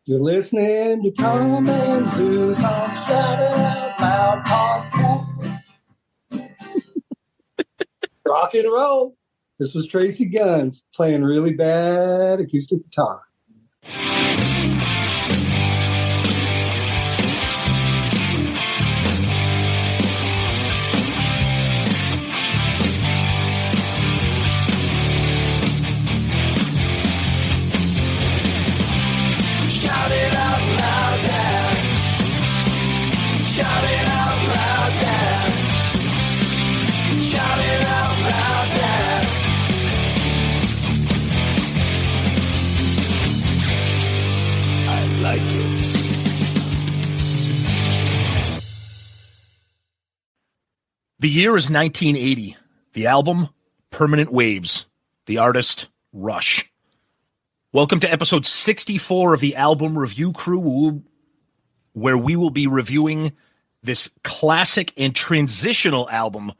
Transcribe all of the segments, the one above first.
You're listening to Tom and Zeus on Shout It Out Loud podcast. Rock and roll. This was Tracy Guns playing really bad acoustic guitar. Shout it out loud, Dad. Shout it out loud, Dad. Shout it out loud, Dad. I like it. The year is 1980. The album, Permanent Waves. The artist, Rush. Welcome to episode 64 of the Album Review Crew, where we will be reviewing this classic and transitional album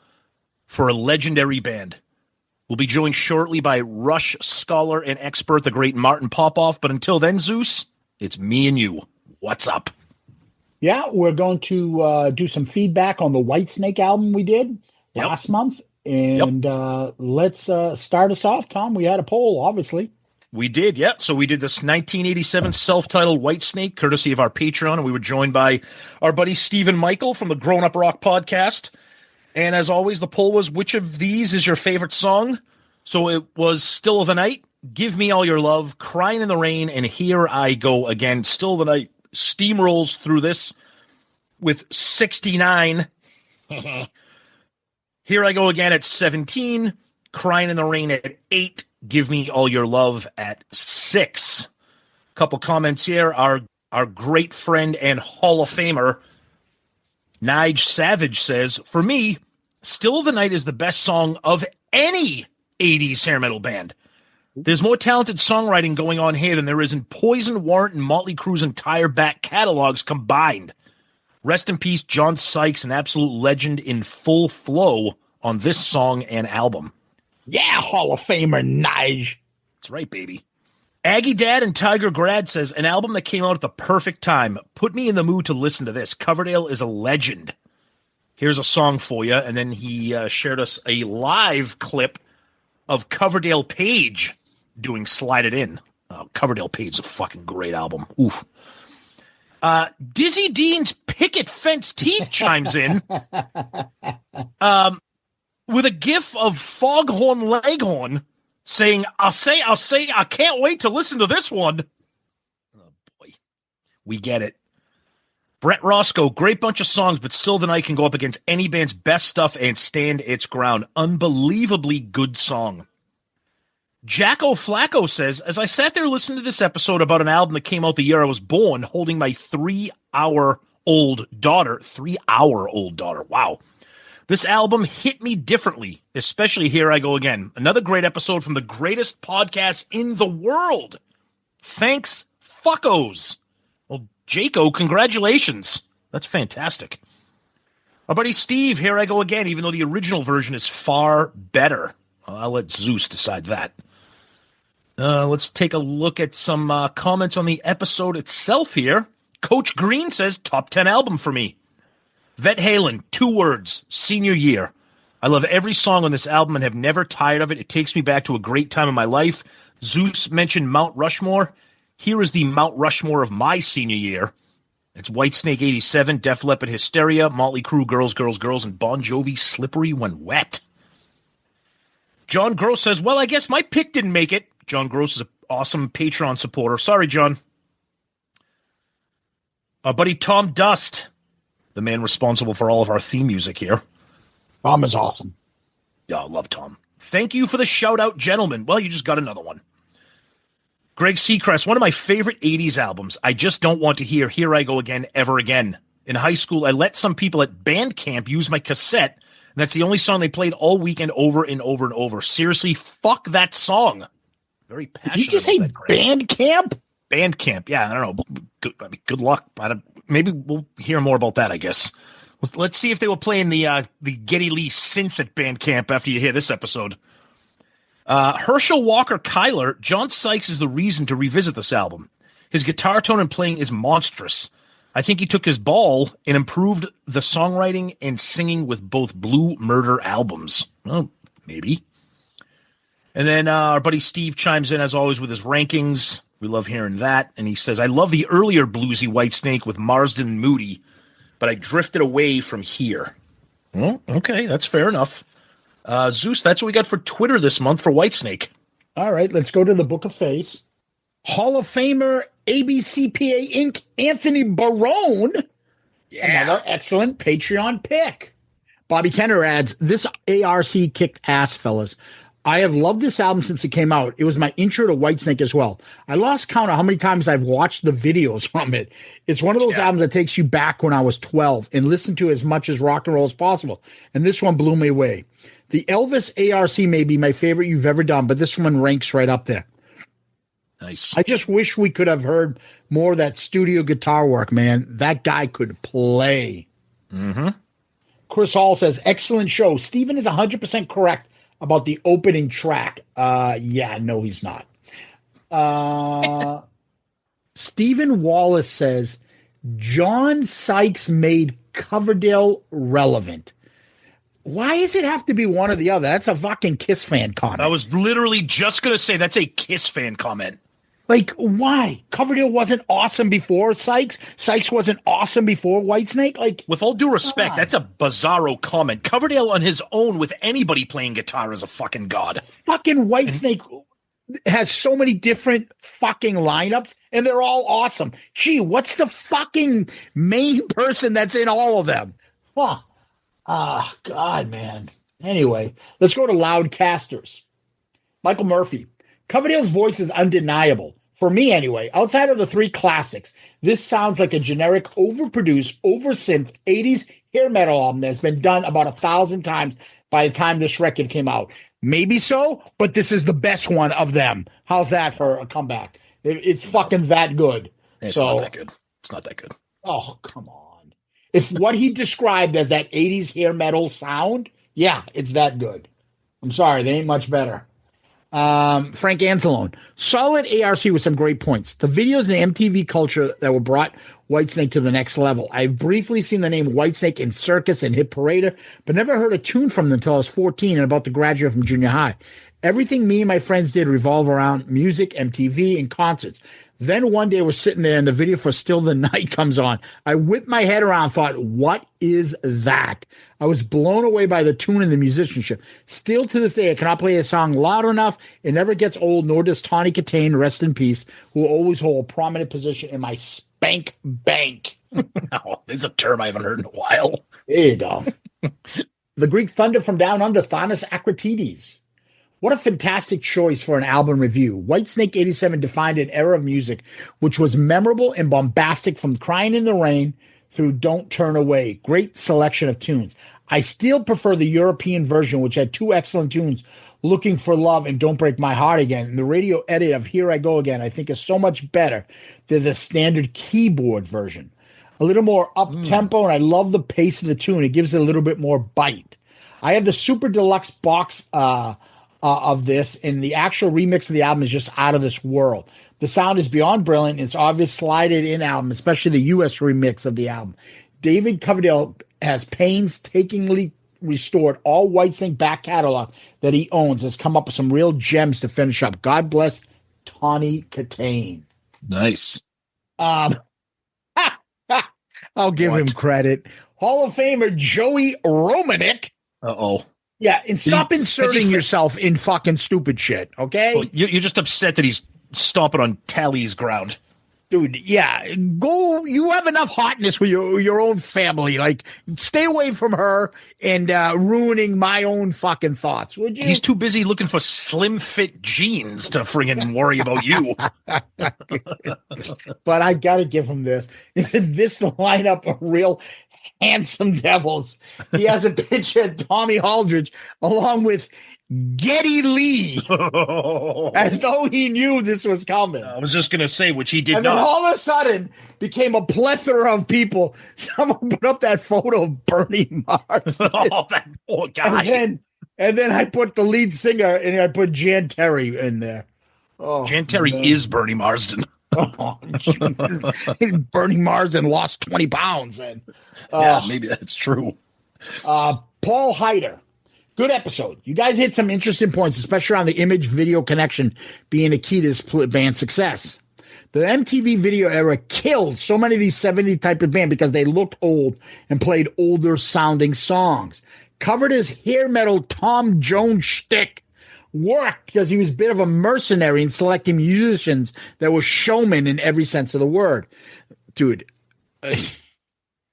for a legendary band. We'll be joined shortly by Rush scholar and expert, the great Martin Popoff. But until then, Zeus, it's me and you. What's up? Yeah, we're going to do some feedback on the Whitesnake album we did last month. And let's start us off, Tom. We had a poll, obviously. We did, yeah. So we did this 1987 self-titled Whitesnake, courtesy of our Patreon, and we were joined by our buddy Stephen Michael from the Grown Up Rock podcast. And as always, the poll was, which of these is your favorite song? So it was Still of the Night, Give Me All Your Love, Crying in the Rain, and Here I Go Again. Still of the Night steamrolls through this with 69. Here I Go Again at 17, Crying in the Rain at 8, Give Me All Your Love at 6. Couple comments here. Our great friend and Hall of Famer, Nige Savage, says, for me, Still of the Night is the best song of any 80s hair metal band. There's more talented songwriting going on here than there is in Poison, Warrant, and Motley Crue's entire back catalogs combined. Rest in peace, John Sykes, an absolute legend in full flow on this song and album. Yeah, Hall of Famer, Nige. That's right, baby. Aggie Dad and Tiger Grad says, an album that came out at the perfect time. Put me in the mood to listen to this. Coverdale is a legend. Here's a song for you. And then he shared us a live clip of Coverdale Page doing Slide It In. Coverdale Page is a fucking great album. Oof. Dizzy Dean's Picket Fence Teeth chimes in. With a gif of Foghorn Leghorn saying, I'll say, I can't wait to listen to this one. Oh, boy. We get it. Brett Roscoe, great bunch of songs, but Still the Night can go up against any band's best stuff and stand its ground. Unbelievably good song. Jacko Flacco says, as I sat there listening to this episode about an album that came out the year I was born, holding my 3-hour-old daughter. 3-hour-old daughter. Wow. This album hit me differently, especially Here I Go Again. Another great episode from the greatest podcast in the world. Thanks, fuckos. Well, Jaco, congratulations. That's fantastic. Our buddy Steve, Here I Go Again, even though the original version is far better. I'll let Zeus decide that. Let's take a look at some comments on the episode itself here. Coach Green says, top 10 album for me. Vet Halen, 2 words, senior year. I love every song on this album and have never tired of it. It takes me back to a great time in my life. Zeus mentioned Mount Rushmore. Here is the Mount Rushmore of my senior year. It's Whitesnake 87, Def Leppard Hysteria, Motley Crue Girls, Girls, Girls, and Bon Jovi Slippery When Wet. John Gross says, well, I guess my pick didn't make it. John Gross is an awesome Patreon supporter. Sorry, John. Our buddy Tom Dust, the man responsible for all of our theme music here. Tom is awesome. Yeah, I love Tom. Thank you for the shout-out, gentlemen. Well, you just got another one. Greg Seacrest, one of my favorite 80s albums. I just don't want to hear Here I Go Again ever again. In high school, I let some people at band camp use my cassette, and that's the only song they played all weekend over and over and over. Seriously, fuck that song. Very passionate. Did you just say band camp? Band camp, yeah, I don't know. Good luck. Maybe we'll hear more about that, I guess. Let's see if they were playing the Geddy Lee synth at band camp after you hear this episode. Herschel Walker Kyler, John Sykes is the reason to revisit this album. His guitar tone and playing is monstrous. I think he took his ball and improved the songwriting and singing with both Blue Murder albums. Well, maybe. And then our buddy Steve chimes in, as always, with his rankings. We love hearing that. And he says, I love the earlier bluesy Whitesnake with Marsden and Moody, but I drifted away from here. Well, okay, that's fair enough. Zeus, that's what we got for Twitter this month for Whitesnake. All right, let's go to the Book of Face. Hall of Famer, ABCPA Inc., Anthony Barone. Yeah. Another excellent Patreon pick. Bobby Kenner adds, this ARC kicked ass, fellas. I have loved this album since it came out. It was my intro to Whitesnake as well. I lost count of how many times I've watched the videos from it. It's one of those albums that takes you back when I was 12 and listened to as much as rock and roll as possible. And this one blew me away. The Elvis ARC may be my favorite you've ever done, but this one ranks right up there. Nice. I just wish we could have heard more of that studio guitar work, man. That guy could play. Mm-hmm. Chris Hall says, excellent show. Steven is 100% correct about the opening track. Yeah, no, he's not. Stephen Wallace says, John Sykes made Coverdale relevant. Why does it have to be one or the other? That's a fucking Kiss fan comment. I was literally just going to say that's a Kiss fan comment. Like, why? Coverdale wasn't awesome before Sykes. Sykes wasn't awesome before Whitesnake. Like, with all due respect, that's a bizarro comment. Coverdale on his own with anybody playing guitar is a fucking god. Fucking Whitesnake has so many different fucking lineups, and they're all awesome. Gee, what's the fucking main person that's in all of them? Huh. Ah, God, man. Anyway, let's go to Loudcasters. Michael Murphy. Coverdale's voice is undeniable. For me, anyway. Outside of the three classics, this sounds like a generic, overproduced, over-synthed 80s hair metal album that's been done about 1,000 times by the time this record came out. Maybe so, but this is the best one of them. How's that for a comeback? It's fucking that good. It's not that good. It's not that good. Oh, come on. If what he described as that 80s hair metal sound, yeah, it's that good. I'm sorry, they ain't much better. Frank Anzalone. Solid ARC with some great points. The videos and the MTV culture that were brought Whitesnake to the next level. I've briefly seen the name Whitesnake in Circus and Hit Parader, but never heard a tune from them until I was 14 and about to graduate from junior high. Everything me and my friends did revolved around music, MTV, and concerts. Then one day we're sitting there and the video for Still the Night comes on. I whipped my head around and thought, what is that? I was blown away by the tune and the musicianship. Still to this day, I cannot play a song loud enough. It never gets old, nor does Tawny Katane, rest in peace, who will always hold a prominent position in my spank bank. Oh, there's a term I haven't heard in a while. There you go. The Greek Thunder from Down Under, Thanos Akratides. What a fantastic choice for an album review. Whitesnake 87 defined an era of music which was memorable and bombastic, from Crying in the Rain through Don't Turn Away. Great selection of tunes. I still prefer the European version, which had two excellent tunes, Looking for Love and Don't Break My Heart Again. And the radio edit of Here I Go Again, I think, is so much better than the standard keyboard version. A little more up-tempo, and I love the pace of the tune. It gives it a little bit more bite. I have the Super Deluxe box of this, and the actual remix of the album is just out of this world. The sound is beyond brilliant. It's obvious slided in album, especially the US remix of the album. David Coverdale has painstakingly restored all Whitesnake back catalog that he owns. Has come up with some real gems to finish up. God bless Tawny Katane. Nice. I'll give him credit. Hall of Famer Joey Romanek. Uh-oh. Yeah, and stop inserting yourself in fucking stupid shit, okay? Well, you're just upset that he's stomping on Tally's ground. Dude, yeah, go. You have enough hotness with your own family. Like, stay away from her and ruining my own fucking thoughts, would you? He's too busy looking for slim fit jeans to friggin' worry about you. But I got to give him this. This lineup of real handsome devils. He has a picture of Tommy Aldridge along with Geddy Lee, as though he knew this was coming. I was just going to say, which he did and not. And then all of a sudden, became a plethora of people. Someone put up that photo of Bernie Marsden. Oh, that poor guy. And then I put the lead singer, and I put Jan Terry in there. Oh, Jan Terry is Bernie Marsden. Burning Mars and lost 20 pounds. And Yeah, maybe that's true. Paul Heider. Good episode. You guys hit some interesting points, especially around the image video connection being a key to this band's success. The MTV video era killed so many of these 70 type of band because they looked old and played older sounding songs. Covered his hair metal Tom Jones shtick worked because he was a bit of a mercenary in selecting musicians that were showmen in every sense of the word. Dude,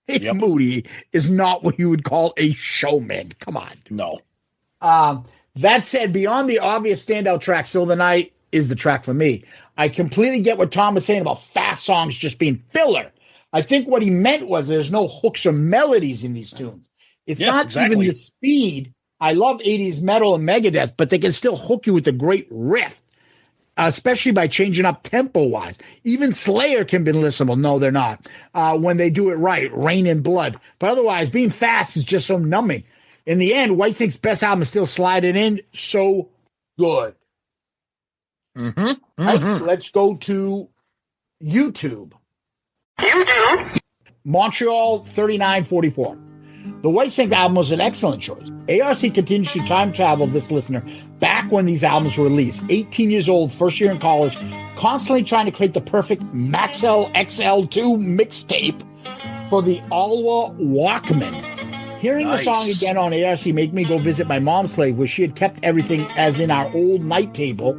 Moody is not what you would call a showman. Come on. No. That said, beyond the obvious standout track, Still the Night is the track for me. I completely get what Tom was saying about fast songs just being filler. I think what he meant was there's no hooks or melodies in these tunes. It's not even the speed. I love 80s metal and Megadeth, but they can still hook you with a great riff, especially by changing up tempo-wise. Even Slayer can be listenable. No, they're not. When they do it right, Rain in Blood. But otherwise, being fast is just so numbing. In the end, Whitesnake's best album is still sliding in. So good. Right, let's go to YouTube. Montreal 3944. The Whitesnake album was an excellent choice. ARC continues to time travel this listener back when these albums were released. 18 years old, first year in college, constantly trying to create the perfect Maxell XL2 mixtape for the Alwa Walkman. Hearing the song again on ARC made me go visit my mom's place where she had kept everything as in our old night table.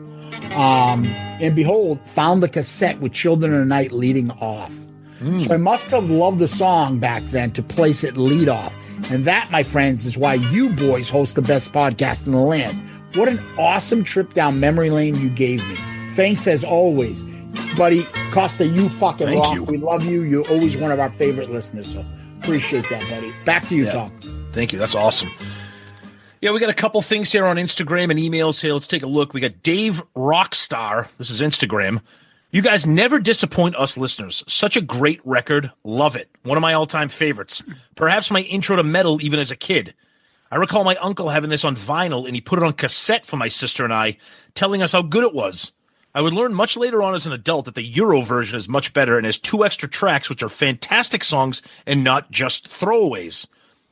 And behold, found the cassette with Children of the Night leading off. So I must have loved the song back then to place it lead off. And that, my friends, is why you boys host the best podcast in the land. What an awesome trip down memory lane you gave me. Thanks as always. Buddy, Costa, you fucking rock. We love you. You're always one of our favorite listeners. So appreciate that, buddy. Back to you, Tom. Thank you. That's awesome. Yeah, we got a couple things here on Instagram and emails here. Let's take a look. We got Dave Rockstar. This is Instagram. You guys never disappoint us listeners. Such a great record. Love it. One of my all-time favorites. Perhaps my intro to metal even as a kid. I recall my uncle having this on vinyl, and he put it on cassette for my sister and I, telling us how good it was. I would learn much later on as an adult that the Euro version is much better and has 2 extra tracks, which are fantastic songs and not just throwaways.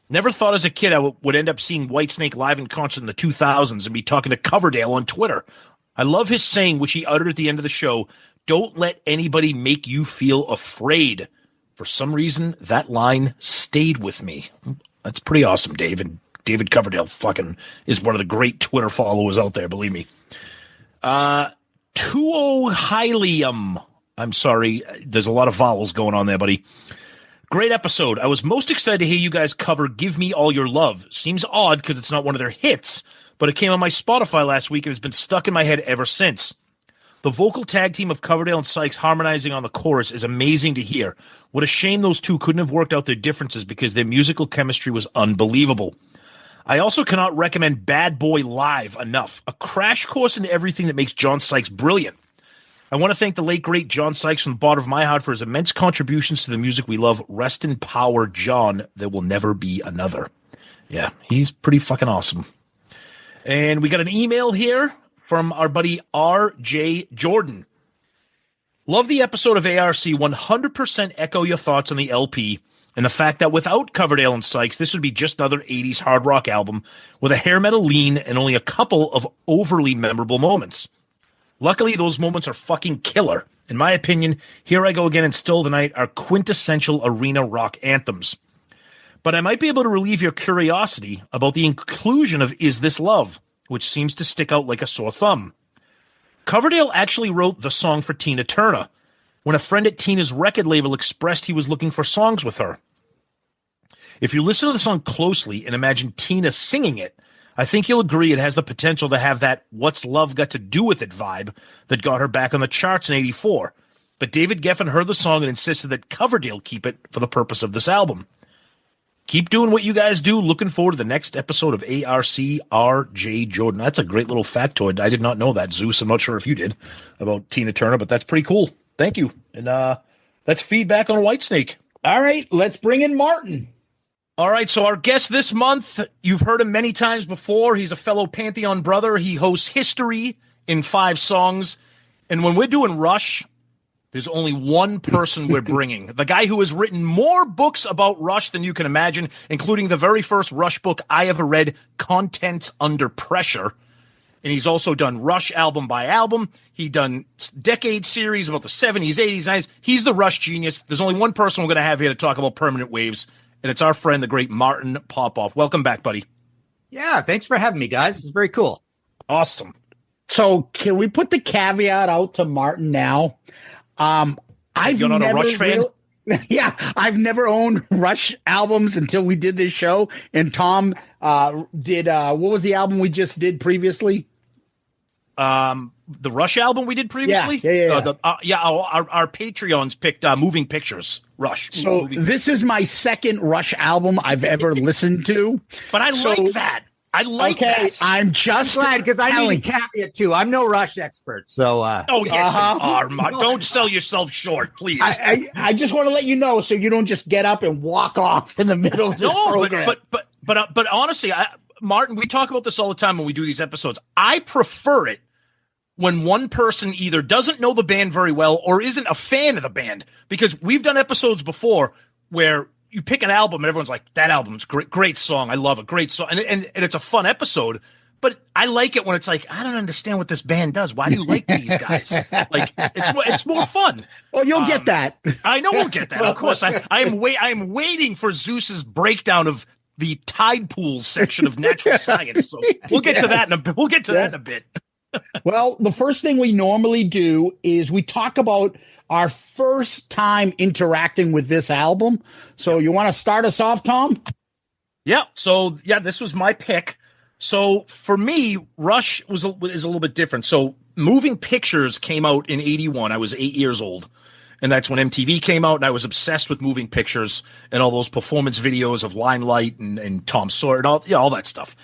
Never thought as a kid I would end up seeing Whitesnake live in concert in the 2000s and be talking to Coverdale on Twitter. I love his saying, which he uttered at the end of the show, "Don't let anybody make you feel afraid." For some reason, that line stayed with me. That's pretty awesome, Dave. And David Coverdale fucking is one of the great Twitter followers out there, believe me. Tuohylium. I'm sorry. There's a lot of vowels going on there, buddy. Great episode. I was most excited to hear you guys cover Give Me All Your Love. Seems odd because it's not one of their hits, but it came on my Spotify last week and has been stuck in my head ever since. The vocal tag team of Coverdale and Sykes harmonizing on the chorus is amazing to hear. What a shame those two couldn't have worked out their differences because their musical chemistry was unbelievable. I also cannot recommend Bad Boy Live enough. A crash course into everything that makes John Sykes brilliant. I want to thank the late, great John Sykes from the bottom of my heart for his immense contributions to the music we love. Rest in power, John. There will never be another. Yeah, he's pretty fucking awesome. And we got an email here from our buddy R.J. Jordan. Love the episode of ARC. 100% echo your thoughts on the LP and the fact that without Coverdale and Sykes, this would be just another 80s hard rock album with a hair metal lean and only a couple of overly memorable moments. Luckily, those moments are fucking killer. In my opinion, Here I Go Again and Still the Night are quintessential arena rock anthems. But I might be able to relieve your curiosity about the inclusion of Is This Love, which seems to stick out like a sore thumb. Coverdale actually wrote the song for Tina Turner when a friend at Tina's record label expressed he was looking for songs with her. If you listen to the song closely and imagine Tina singing it, I think you'll agree it has the potential to have that What's Love Got to Do With It vibe that got her back on the charts in '84. But David Geffen heard the song and insisted that Coverdale keep it for the purpose of this album. Keep doing what you guys do. Looking forward to the next episode of ARC. R.J. Jordan. That's a great little factoid. I did not know that, Zeus. I'm not sure if you did about Tina Turner, but that's pretty cool. Thank you. And that's feedback on Whitesnake. All right, let's bring in Martin. All right, so our guest this month, you've heard him many times before. He's a fellow Pantheon brother. He hosts History in 5 songs. And when we're doing Rush, There's only one person we're bringing. The guy who has written more books about Rush than you can imagine, including the very first Rush book I ever read, Contents Under Pressure. And he's also done Rush album by album. He done decade series about the 70s, 80s, 90s. He's the Rush genius. There's only one person we're going to have here to talk about Permanent Waves, and it's our friend, the great Martin Popoff. Welcome back, buddy. Yeah, thanks for having me, guys. It's very cool. Awesome. So can we put the caveat out to Martin now? I've You're not a Rush fan? Yeah, I've never owned Rush albums until we did this show. And Tom did what was the album we just did previously? The Rush album we did previously? Yeah. Our Patreons picked Moving Pictures, Rush. So this is my second Rush album I've ever listened to. But I like that. I like that. I'm just glad because I need a caveat too. I'm no Rush expert, so. Oh yes, you are. Don't sell yourself short, please. I just want to let you know so you don't just get up and walk off in the middle of this program. But honestly, Martin, we talk about this all the time when we do these episodes. I prefer it when one person either doesn't know the band very well or isn't a fan of the band, because we've done episodes before where you pick an album and everyone's like, that album's great song. I love it. Great song. And it's a fun episode, but I like it when it's like, I don't understand what this band does. Why do you like these guys? Like it's more fun. Well, you'll get that. I know we'll get that. Of course. I am waiting for Zeus's breakdown of the tide pools section of natural science. So we'll get to that in a bit. Well, the first thing we normally do is we talk about our first time interacting with this album. So you want to start us off, Tom? Yeah. So this was my pick. So for me, Rush is a little bit different. So Moving Pictures came out in 81. I was 8 years old. And that's when MTV came out, and I was obsessed with Moving Pictures and all those performance videos of Limelight and Tom Sawyer and all that stuff.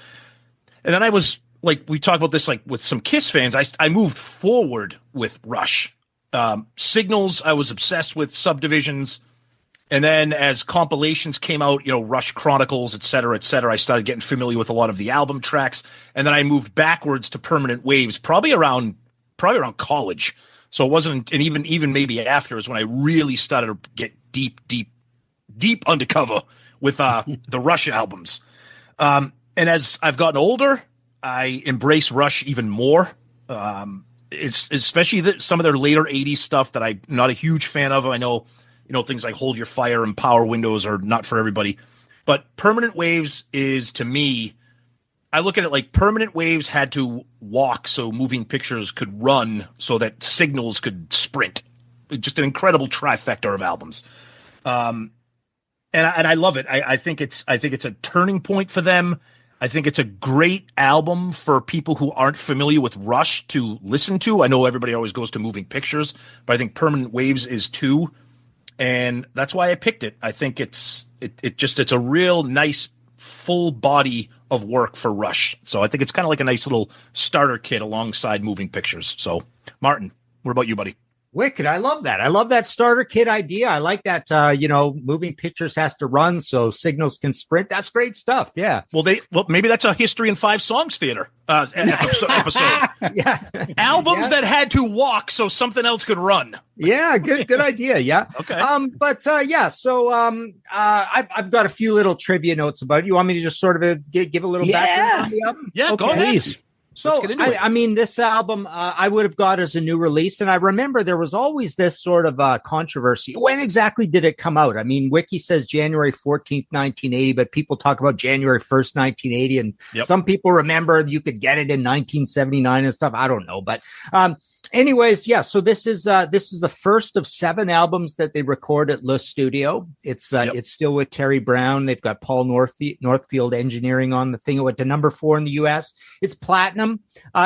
And then I was like, we talk about this like with some Kiss fans. I moved forward with Rush. Signals, I was obsessed with, Subdivisions. And then as compilations came out, Rush Chronicles, et cetera, I started getting familiar with a lot of the album tracks. And then I moved backwards to Permanent Waves, probably around college. So it wasn't, and even maybe after is when I really started to get deep undercover with the Rush albums. And as I've gotten older, I embrace Rush even more. It's especially some of their later 80s stuff that I'm not a huge fan of. I know, things like Hold Your Fire and Power Windows are not for everybody. But Permanent Waves is, to me, I look at it like Permanent Waves had to walk so Moving Pictures could run so that Signals could sprint. Just an incredible trifecta of albums. And I love it. I think it's a turning point for them. I think it's a great album for people who aren't familiar with Rush to listen to. I know everybody always goes to Moving Pictures, but I think Permanent Waves is too. And that's why I picked it. I think it's a real nice full body of work for Rush. So I think it's kind of like a nice little starter kit alongside Moving Pictures. So Martin, what about you, buddy? Wicked. I love that. I love that starter kit idea. I like that, Moving Pictures has to run so Signals can sprint. That's great stuff. Yeah. Well, maybe that's a History in 5 Songs theater episode. Yeah. Albums that had to walk so something else could run. Yeah. Good idea. Yeah. Okay. So I've got a few little trivia notes about it. You want me to just sort of give a little background on the album? Yeah. Okay. Go ahead. Please. So, this album I would have got as a new release. And I remember there was always this sort of controversy. When exactly did it come out? I mean, Wiki says January 14th, 1980, but people talk about January 1st, 1980. And some people remember you could get it in 1979 and stuff. I don't know. But anyways, so this is the first of 7 albums that they record at Le Studio. It's still with Terry Brown. They've got Paul Northfield engineering on the thing. It went to number 4 in the US. It's platinum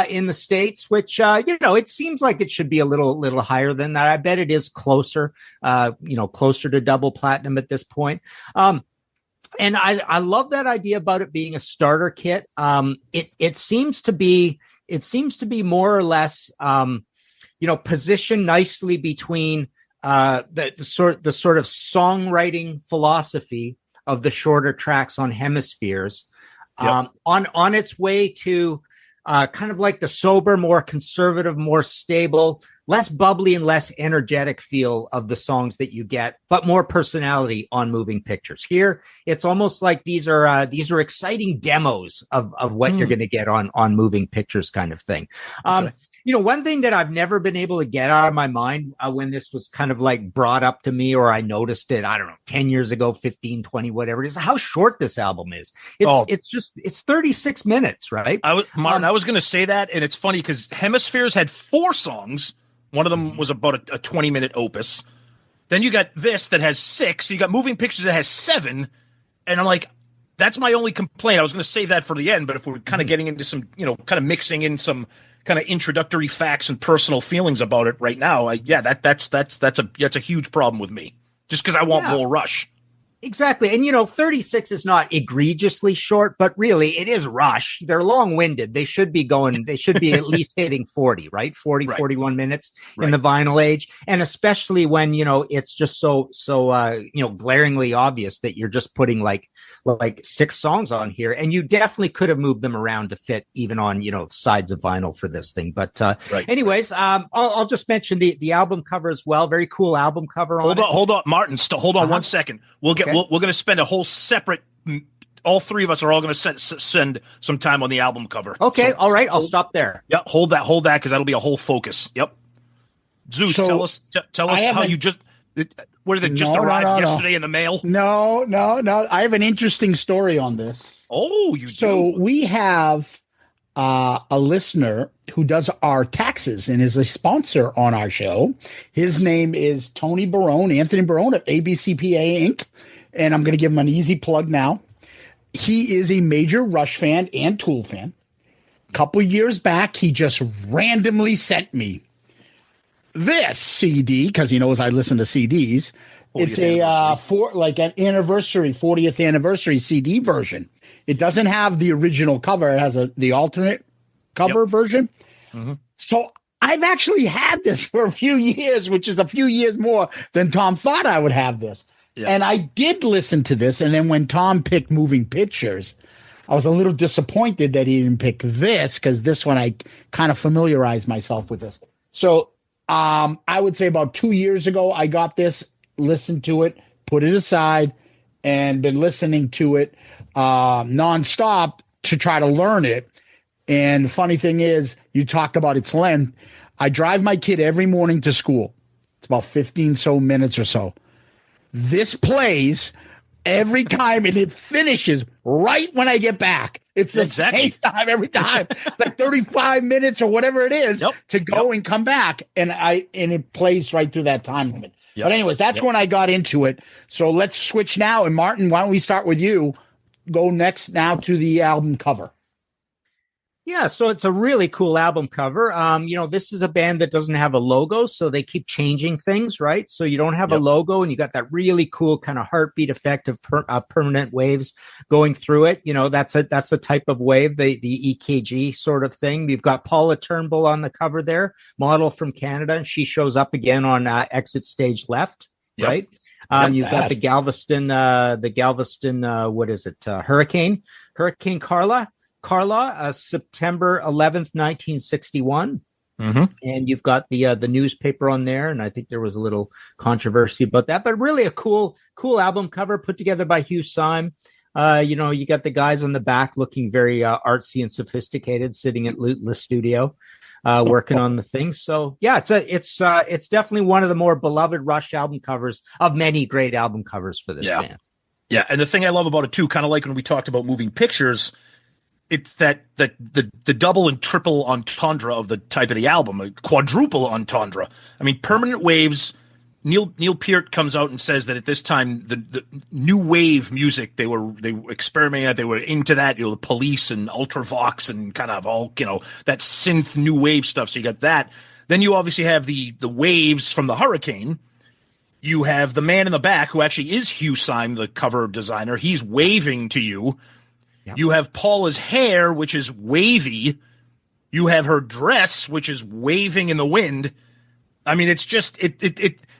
in the States, which it seems like it should be a little higher than that. I bet it is closer to double platinum at this point. And I love that idea about it being a starter kit. It seems to be more or less positioned nicely between the sort of songwriting philosophy of the shorter tracks on Hemispheres, on its way to kind of like the sober, more conservative, more stable less bubbly and less energetic feel of the songs that you get, but more personality on Moving Pictures. Here, it's almost like these are exciting demos of what you're going to get on Moving Pictures kind of thing. Okay. One thing that I've never been able to get out of my mind when this was kind of like brought up to me, or I noticed it, I don't know, 10 years ago, 15, 20, whatever it is, how short this album is. It's 36 minutes, right? Martin, I was going to say that. And it's funny because Hemispheres had 4 songs. One of them was about a 20-minute opus. Then you got this that has 6. You got Moving Pictures that has 7. And I'm like, that's my only complaint. I was going to save that for the end, but if we're kind of getting into some, kind of mixing in some kind of introductory facts and personal feelings about it right now, that's a huge problem with me. Just because I want more Rush. Exactly. And, 36 is not egregiously short, but really it is Rush. They're long winded. They should be at least hitting 40, right? 40, right. 41 minutes in the vinyl age. And especially when, it's just so glaringly obvious that you're just putting like 6 songs on here. And you definitely could have moved them around to fit even on, sides of vinyl for this thing. But, anyways, I'll just mention the album cover as well. Very cool album cover. Hold on, Martin. Hold on 1 second. We're going to spend a whole separate. All 3 of us are all going to spend some time on the album cover. Okay, all right. I'll stop there. Yeah, hold that, because that'll be a whole focus. Yep. Zeus, tell us how you just. What did it just arrived yesterday in the mail? No. I have an interesting story on this. Oh, you do. So we have a listener who does our taxes and is a sponsor on our show. His name is Anthony Barone at ABCPA Inc. And I'm going to give him an easy plug now. He is a major Rush fan and Tool fan. A couple years back, he just randomly sent me this CD because he knows I listen to CDs. It's an 40th anniversary CD version. It doesn't have the original cover. It has the alternate cover version. Mm-hmm. So I've actually had this for a few years, which is a few years more than Tom thought I would have this. Yeah. And I did listen to this. And then when Tom picked Moving Pictures, I was a little disappointed that he didn't pick this because this one I kind of familiarized myself with this. So I would say about 2 years ago, I got this, listened to it, put it aside, and been listening to it nonstop to try to learn it. And the funny thing is, you talked about its length. I drive my kid every morning to school. It's about 15 minutes or so. This plays every time, and it finishes right when I get back. It's the same time every time. It's like 35 minutes or whatever it is to go and come back, and it plays right through that time limit. But anyways, that's when I got into it. So let's switch now. And Martin, why don't we start with you? Go next now to the album cover. Yeah, so it's a really cool album cover. This is a band that doesn't have a logo, so they keep changing things, right? So you don't have a logo, and you got that really cool kind of heartbeat effect of permanent waves going through it. That's a type of wave, the EKG sort of thing. You've got Paula Turnbull on the cover there, model from Canada, and she shows up again on Exit Stage Left, right? You've got the Galveston, Hurricane Carla, September 11th, 1961. Mm-hmm. And you've got the newspaper on there. And I think there was a little controversy about that, but really a cool album cover put together by Hugh Syme. You got the guys on the back looking very artsy and sophisticated, sitting at the studio, working on the thing. So yeah, it's definitely one of the more beloved Rush album covers of many great album covers for this band. Yeah. And the thing I love about it too, kind of like when we talked about Moving Pictures, it's that the double and triple entendre of the type of the album, a quadruple entendre. I mean, Permanent Waves. Neil Peart comes out and says that at this time the new wave music they were experimenting at, they were into that, the Police and Ultravox and kind of all that synth new wave stuff. So you got that. Then you obviously have the waves from the Hurricane. You have the man in the back who actually is Hugh Syme, the cover designer. He's waving to you. Yep. You have Paula's hair, which is wavy. You have her dress, which is waving in the wind. I mean, it's just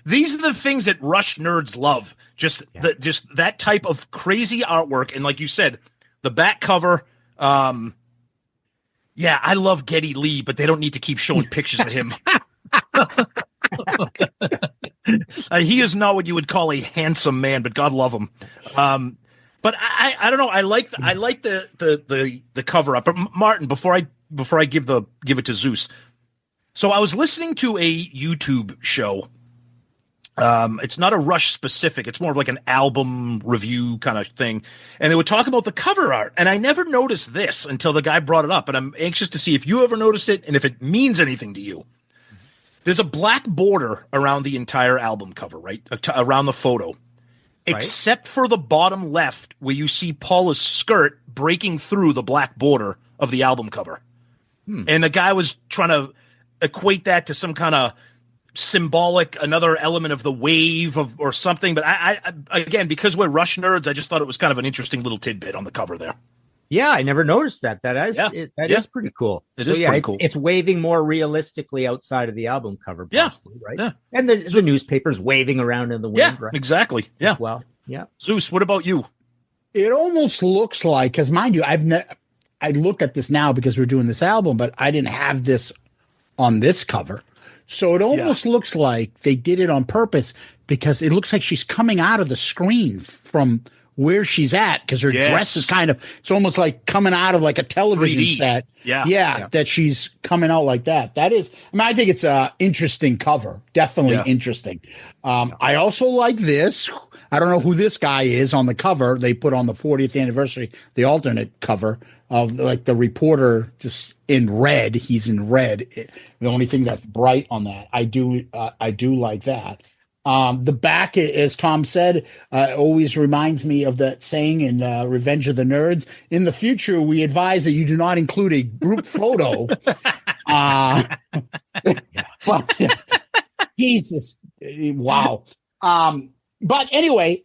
these are the things that Rush nerds love. Just that type of crazy artwork, and like you said, the back cover. I love Geddy Lee, but they don't need to keep showing pictures of him. He is not what you would call a handsome man, but God love him. But I don't know. I like the cover up. But Martin, before I give it to Zeus. So I was listening to a YouTube show. It's not a Rush specific. It's more of like an album review kind of thing. And they would talk about the cover art. And I never noticed this until the guy brought it up. And I'm anxious to see if you ever noticed it and if it means anything to you. There's a black border around the entire album cover, right? Around the photo. Right. Except for the bottom left where you see Paula's skirt breaking through the black border of the album cover. And the guy was trying to equate that to some kind of symbolic, another element of the wave or something. But I again, because we're Rush nerds, I just thought it was kind of an interesting little tidbit on the cover there. Yeah, I never noticed that. That is pretty cool. It is pretty cool. It's waving more realistically outside of the album cover, possibly, right? Yeah. And the newspaper's waving around in the wind, right? Exactly. Yeah. Well, yeah. Zeus, what about you? It almost looks like, because mind you, I look at this now because we're doing this album, but I didn't have this on this cover. So it almost looks like they did it on purpose because it looks like she's coming out of the screen from where she's at because her dress is it's almost like coming out of like a television 3D. set. Yeah. That she's coming out like that. That is, I think it's a interesting cover. Definitely interesting. I also like this. I don't know who this guy is on the cover. They put on the 40th anniversary, the alternate cover of like the reporter just in red. He's in red. The only thing that's bright on that. I do like that. The back, as Tom said, always reminds me of that saying in Revenge of the Nerds. In the future, we advise that you do not include a group photo. Jesus. Wow. But anyway,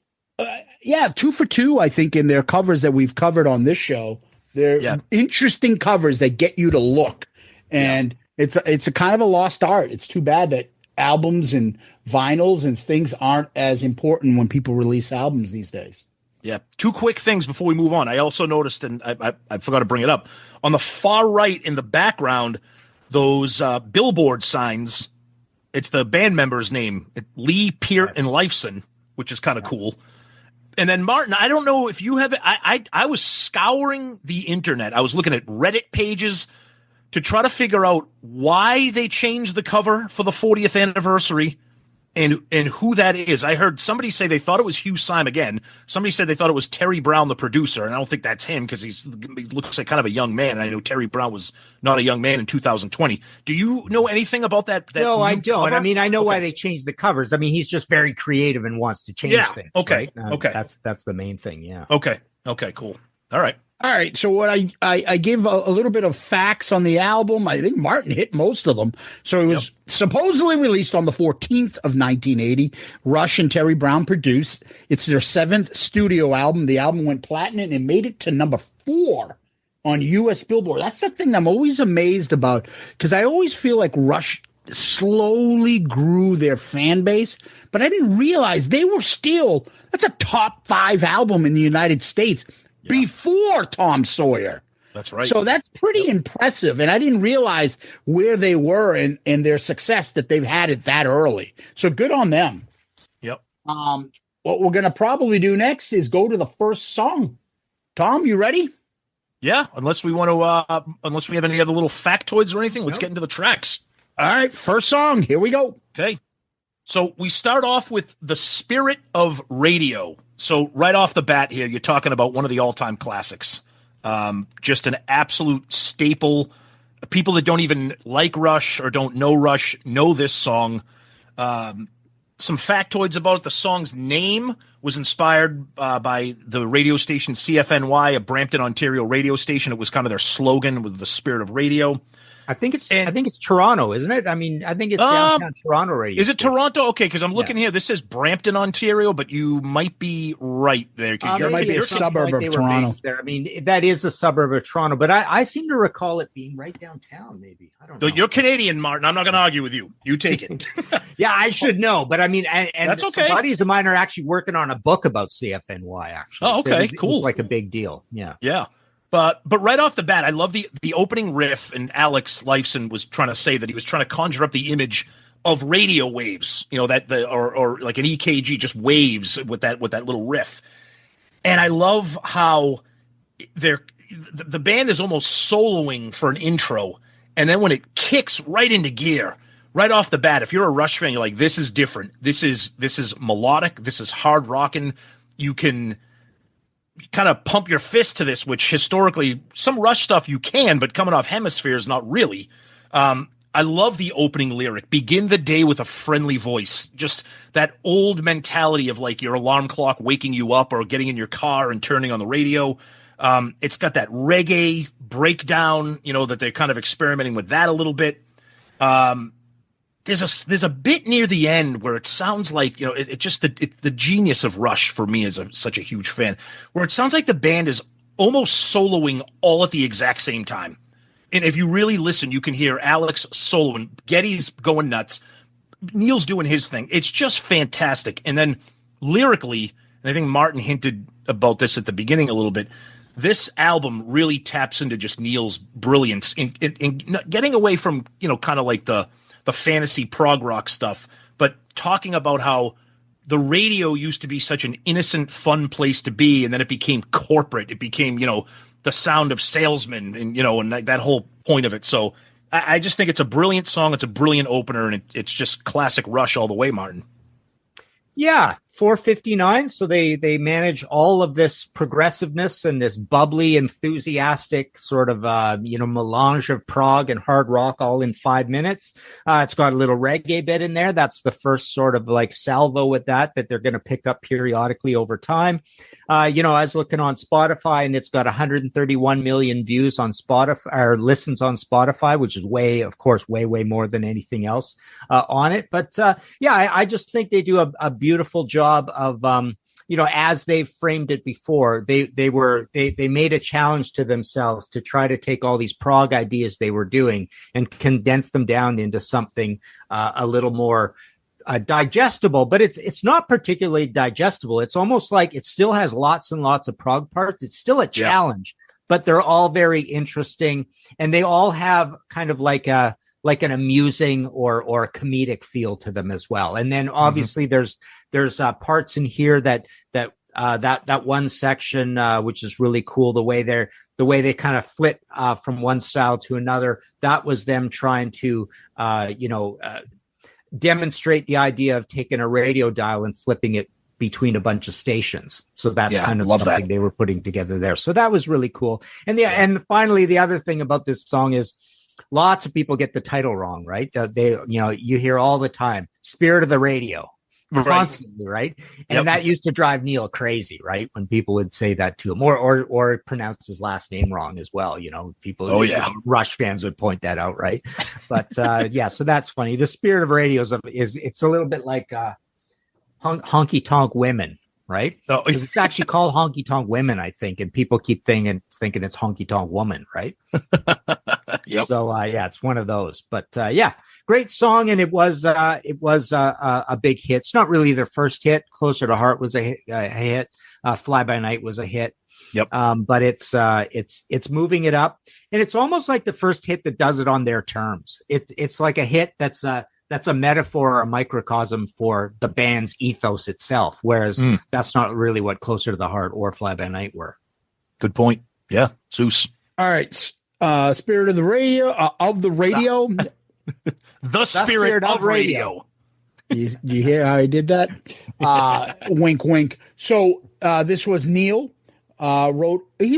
2 for 2, I think, in their covers that we've covered on this show. They're interesting covers that get you to look. And it's a kind of a lost art. It's too bad that albums and vinyls and things aren't as important when people release albums these days. Yeah. 2 quick things before we move on. I also noticed, and I forgot to bring it up, on the far right in the background, those billboard signs, it's the band member's name, Lee, Peart, and Lifeson, which is kind of cool. And then Martin, I don't know if you have it. I was scouring the internet. I was looking at Reddit pages to try to figure out why they changed the cover for the 40th anniversary and who that is. I heard somebody say they thought it was Hugh Syme again. Somebody said they thought it was Terry Brown, the producer, and I don't think that's him because he looks like kind of a young man. And I know Terry Brown was not a young man in 2020. Do you know anything about that? No, I don't. Cover? I mean, I know why they changed the covers. I mean, he's just very creative and wants to change things. Okay. Right? Okay. That's the main thing. Yeah. Okay. Cool. All right. All right. So what I gave a little bit of facts on the album. I think Martin hit most of them. So it was supposedly released on the 14th of 1980. Rush and Terry Brown produced. It's their 7th studio album. The album went platinum and made it to number 4 on US Billboard. That's the thing I'm always amazed about because I always feel like Rush slowly grew their fan base, but I didn't realize they were still, that's a top 5 album in the United States. Before Tom Sawyer. That's right. So that's pretty impressive. And I didn't realize where they were and their success that they've had it that early. So good on them. Yep. What we're going to probably do next is go to the first song. Tom, you ready? Yeah. Unless we want to, unless we have any other little factoids or anything, let's get into the tracks. All right. First song. Here we go. Okay. So we start off with The Spirit of Radio. So right off the bat here, you're talking about one of the all-time classics. Just an absolute staple. People that don't even like Rush or don't know Rush know this song. Some factoids about it. The song's name was inspired by the radio station CFNY, a Brampton, Ontario radio station. It was kind of their slogan with The Spirit of Radio. I think it's Toronto, isn't it? I mean, I think it's downtown Toronto radio. Is it Toronto? Okay, because I'm looking here. This says Brampton, Ontario, but you might be right there. There might be a suburb of Toronto. There. I mean, that is a suburb of Toronto, but I seem to recall it being right downtown. Maybe I don't know. You're Canadian, Martin. I'm not going to argue with you. You take it. Yeah, I should know, but I mean, and that's okay. Buddies of mine are actually working on a book about CFNY. Actually, Oh, okay, so cool. It's like a big deal. Yeah. Yeah. But right off the bat, I love the opening riff, and Alex Lifeson was trying to say that he was trying to conjure up the image of radio waves, or like an EKG, just waves with that little riff. And I love how the band is almost soloing for an intro, and then when it kicks right into gear, right off the bat, if you're a Rush fan, you're like, this is different. This is melodic. This is hard rocking. You can kind of pump your fist to this, which historically some Rush stuff you can, but coming off Hemispheres, not really. I love the opening lyric, begin the day with a friendly voice. Just that old mentality of like your alarm clock waking you up or getting in your car and turning on the radio. It's got that reggae breakdown, that they're kind of experimenting with that a little bit. There's a bit near the end where it sounds like, the genius of Rush for me as such a huge fan, where it sounds like the band is almost soloing all at the exact same time. And if you really listen, you can hear Alex soloing, Geddy's going nuts, Neil's doing his thing. It's just fantastic. And then lyrically, and I think Martin hinted about this at the beginning a little bit, this album really taps into just Neil's brilliance in getting away from, kind of like the fantasy prog rock stuff, but talking about how the radio used to be such an innocent, fun place to be, and then it became corporate. It became, the sound of salesmen, and that whole point of it. So I just think it's a brilliant song. It's a brilliant opener, and it's just classic Rush all the way, Martin. Yeah, 4:59. So they manage all of this progressiveness and this bubbly, enthusiastic sort of, melange of prog and hard rock all in 5 minutes. It's got a little reggae bit in there. That's the first sort of like salvo with that they're going to pick up periodically over time. I was looking on Spotify, and it's got 131 million views on Spotify, or listens on Spotify, which is way more than anything else on it. But I just think they do a beautiful job of, as they've framed it before, they made a challenge to themselves to try to take all these prog ideas they were doing and condense them down into something a little more digestible, but it's not particularly digestible. It's almost like it still has lots and lots of prog parts. It's still a challenge, but they're all very interesting, and they all have kind of like an amusing or a comedic feel to them as well. And then obviously there's parts in here that one section, which is really cool. The way they kind of flit from one style to another. That was them trying to, demonstrate the idea of taking a radio dial and flipping it between a bunch of stations. So that's kind of something they were putting together there. So that was really cool. And and finally, the other thing about this song is lots of people get the title wrong, right? You hear all the time, Spirit of the Radio. Constantly, right? And that used to drive Neil crazy, right? When people would say that to him, or pronounce his last name wrong as well. People, Rush fans would point that out, right? But so that's funny. The Spirit of Radio is it's a little bit like honky tonk women, right? Because it's actually called honky tonk women, I think, and people keep thinking it's honky tonk woman, right? Yep. So it's one of those. But great song, and it was a big hit. It's not really their first hit. Closer to Heart was a hit. Fly By Night was a hit. Yep. But it's moving it up, and it's almost like the first hit that does it on their terms. It's like a hit that's a metaphor or a microcosm for the band's ethos itself, whereas that's not really what Closer to the Heart or Fly By Night were. Good point. Yeah, Zeus. All right, Spirit of the Radio, The spirit of radio. You hear how I did that? Wink, wink. So this was Neil. He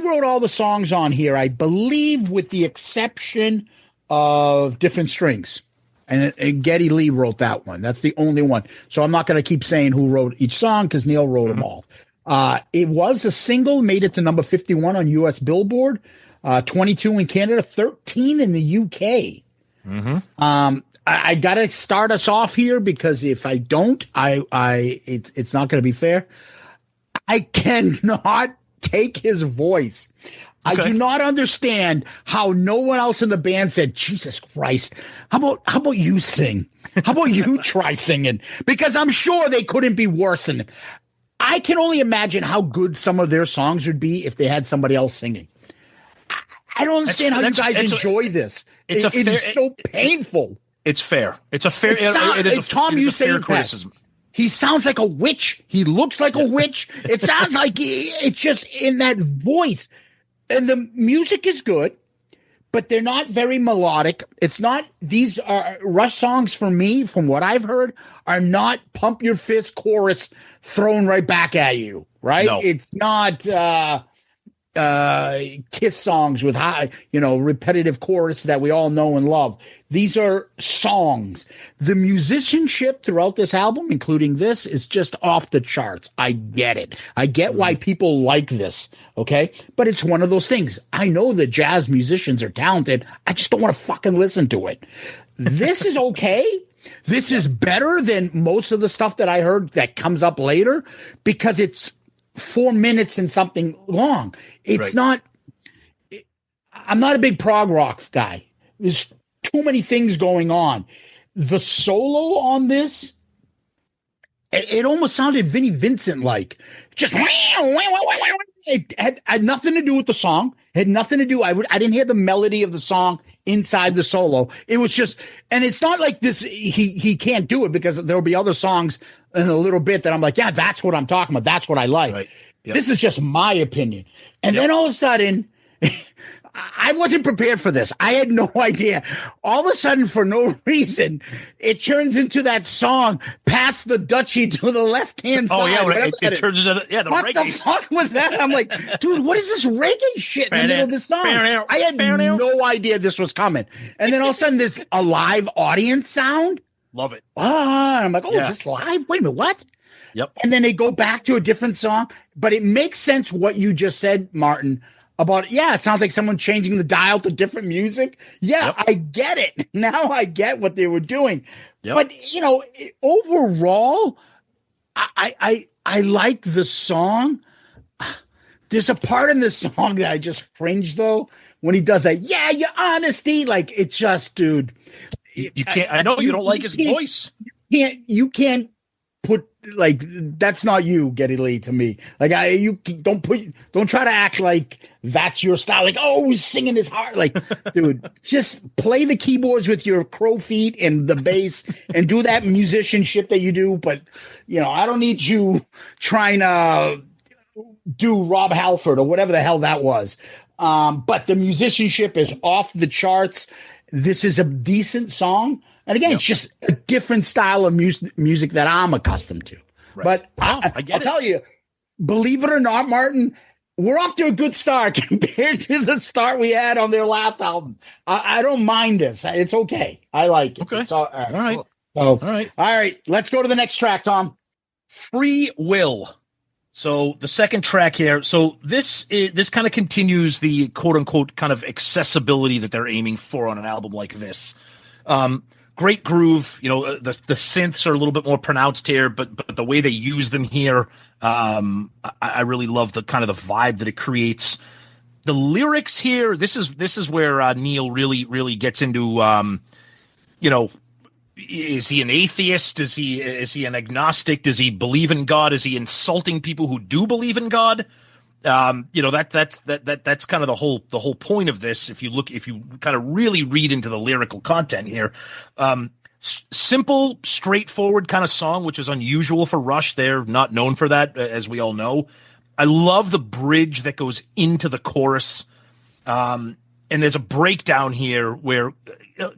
wrote all the songs on here, I believe, with the exception of Different Strings. And Geddy Lee wrote that one. That's the only one. So I'm not going to keep saying who wrote each song because Neil wrote them all. It was a single, made it to number 51 on US Billboard, 22 in Canada, 13 in the UK. I got to start us off here because if I don't, it's not going to be fair. I cannot take his voice. Okay. I do not understand how no one else in the band said, Jesus Christ, how about you sing? How about you try singing? Because I'm sure they couldn't be worse than I can only imagine how good some of their songs would be if they had somebody else singing. I don't understand how you guys it's enjoy this. It's It is so painful. It's fair. It's a fair. It is a fair criticism. He sounds like a witch. He looks like a witch. It sounds like it's just in that voice. And the music is good, but they're not very melodic. It's not, these are Rush songs for me, from what I've heard, are not pump your fist chorus thrown right back at you, right? No. It's not Kiss songs with high, repetitive chorus that we all know and love. These are songs. The musicianship throughout this album, including this, is just off the charts. I get it. I get why people like this. Okay. But it's one of those things. I know that jazz musicians are talented. I just don't want to fucking listen to it. This is okay. This is better than most of the stuff that I heard that comes up later, because it's 4 minutes and something long. It's not, I'm not a big prog rock guy. There's too many things going on. The solo on this, it almost sounded Vinnie Vincent like. Just it had nothing to do with the song. It had nothing to do. I didn't hear the melody of the song inside the solo. It was just, and it's not like this. He can't do it, because there'll be other songs in a little bit that I'm like, yeah, that's what I'm talking about. That's what I like. Right. Yep. This is just my opinion. And then all of a sudden, I wasn't prepared for this. I had no idea. All of a sudden, for no reason, it turns into that song, Pass the Duchy to the Left-Hand Side. Oh, yeah, it turns into the what reggae. the fuck was that? I'm like, dude, what is this reggae shit in the middle of this song? I had no idea this was coming. And then all of a sudden, there's a live audience sound. Love it. And I'm like, is this live? Wait a minute, what? Yep. And then they go back to a different song. But it makes sense what you just said, Martin, about, it sounds like someone changing the dial to different music. Yeah, I get it. Now I get what they were doing. Yep. But, overall, I like the song. There's a part in this song that I just cringe, though, when he does that. Yeah, your honesty. Like, it's just, dude. You can't, I know you don't like his voice. You can't put, like, that's not you, Geddy Lee, to me. Like, don't try to act like that's your style. Like, he's singing his heart. Like, dude, just play the keyboards with your crow feet and the bass and do that musicianship that you do. But, I don't need you trying to do Rob Halford or whatever the hell that was. But the musicianship is off the charts. This is a decent song. And again, it's just a different style of music that I'm accustomed to. Right. But I'll tell you, believe it or not, Martin, we're off to a good start compared to the start we had on their last album. I don't mind this. It's okay. I like it. Okay. All right. All right. Let's go to the next track, Tom. Freewill. So the second track here. So this kind of continues the quote unquote kind of accessibility that they're aiming for on an album like this. Great groove, the synths are a little bit more pronounced here, but the way they use them here, I really love the kind of the vibe that it creates. The lyrics here, this is where Neil really gets into, is he an atheist? Is he an agnostic? Does he believe in God? Is he insulting people who do believe in God? That's kind of the whole point of this. If you kind of really read into the lyrical content here, simple, straightforward kind of song, which is unusual for Rush. They're not known for that, as we all know. I love the bridge that goes into the chorus. And there's a breakdown here where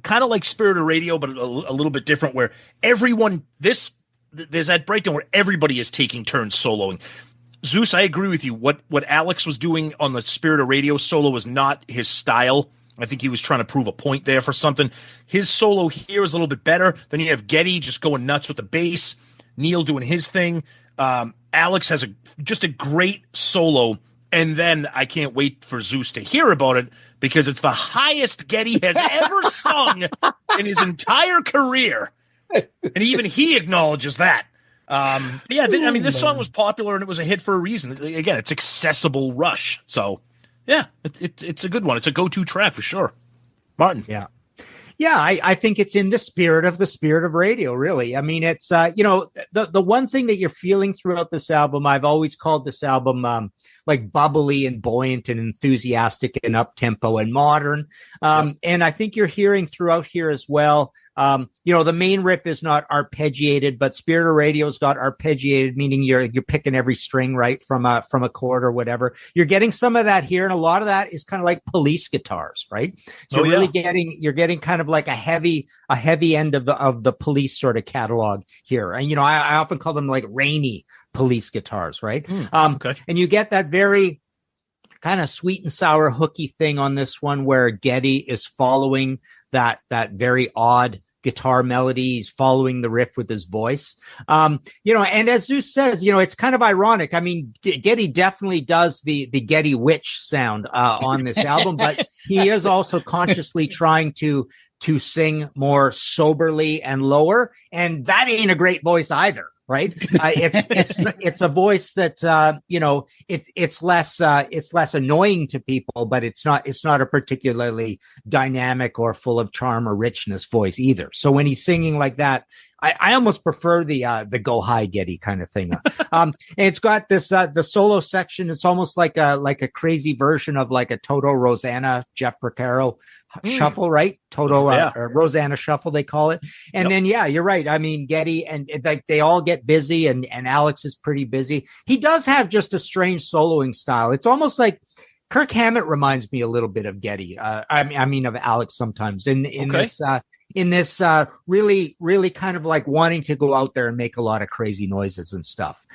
kind of like Spirit of Radio, but a little bit different, where there's that breakdown where everybody is taking turns soloing. Zeus, I agree with you. What Alex was doing on the Spirit of Radio solo was not his style. I think he was trying to prove a point there for something. His solo here is a little bit better. Then you have Geddy just going nuts with the bass, Neil doing his thing. Alex has just a great solo, and then I can't wait for Zeus to hear about it, because it's the highest Geddy has ever sung in his entire career, and even he acknowledges that. This song was popular and it was a hit for a reason. Again, it's accessible Rush. So, yeah, it's a good one. It's a go-to track for sure. Martin. Yeah. Yeah, I think it's in the spirit of radio, really. I mean, it's, the one thing that you're feeling throughout this album, I've always called this album, like bubbly and buoyant and enthusiastic and up tempo and modern. And I think you're hearing throughout here as well. The main riff is not arpeggiated, but Spirit of Radio's got arpeggiated, meaning you're picking every string right from a chord or whatever. You're getting some of that here, and a lot of that is kind of like Police guitars, right? So you're getting kind of like a heavy end of the Police sort of catalog here. And I often call them like rainy Police guitars, right? Okay. And you get that very kind of sweet and sour hooky thing on this one where Geddy is following that very odd guitar melody. He's following the riff with his voice. And as Zeus says, it's kind of ironic. I mean, Geddy definitely does the Geddy witch sound on this album, but he is also consciously trying to sing more soberly and lower. And that ain't a great voice either. Right. It's a voice that, it's less annoying to people, but it's not a particularly dynamic or full of charm or richness voice either. So when he's singing like that, I almost prefer the go high Geddy kind of thing. And it's got this, the solo section. It's almost like a crazy version of like a Toto Rosanna, Jeff Porcaro shuffle, right? Toto, or Rosanna shuffle, they call it. And then, you're right. I mean, Geddy and it's like they all get busy and Alex is pretty busy. He does have just a strange soloing style. It's almost like Kirk Hammett reminds me a little bit of Geddy. I mean, of Alex sometimes in this really, really kind of like wanting to go out there and make a lot of crazy noises and stuff.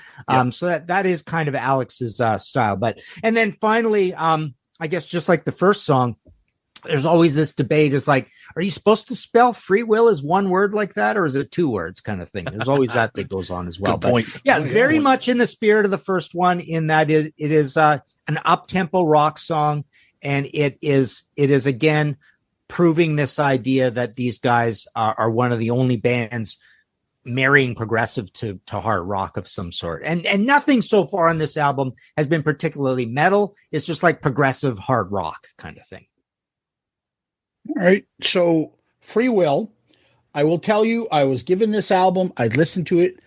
So that is kind of Alex's style. And then finally, I guess just like the first song, there's always this debate is like, are you supposed to spell Freewill as one word like that? Or is it two words kind of thing? There's always that goes on as well. Good point. Very much in the spirit of the first one in that it is an up-tempo rock song. And it is again, proving this idea that these guys are one of the only bands marrying progressive to hard rock of some sort. And nothing so far on this album has been particularly metal. It's just like progressive hard rock kind of thing. All right. So Freewill, I will tell you, I was given this album. I listened to it.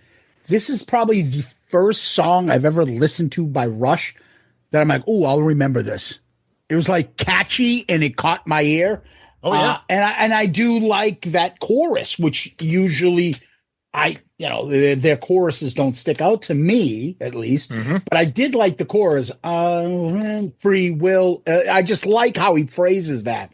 This is probably the first song I've ever listened to by Rush that I'm like, oh, I'll remember this. It was like catchy and it caught my ear. Oh yeah. And I do like that chorus, which usually their choruses don't stick out to me, at least, but I did like the chorus. Free will. I just like how he phrases that.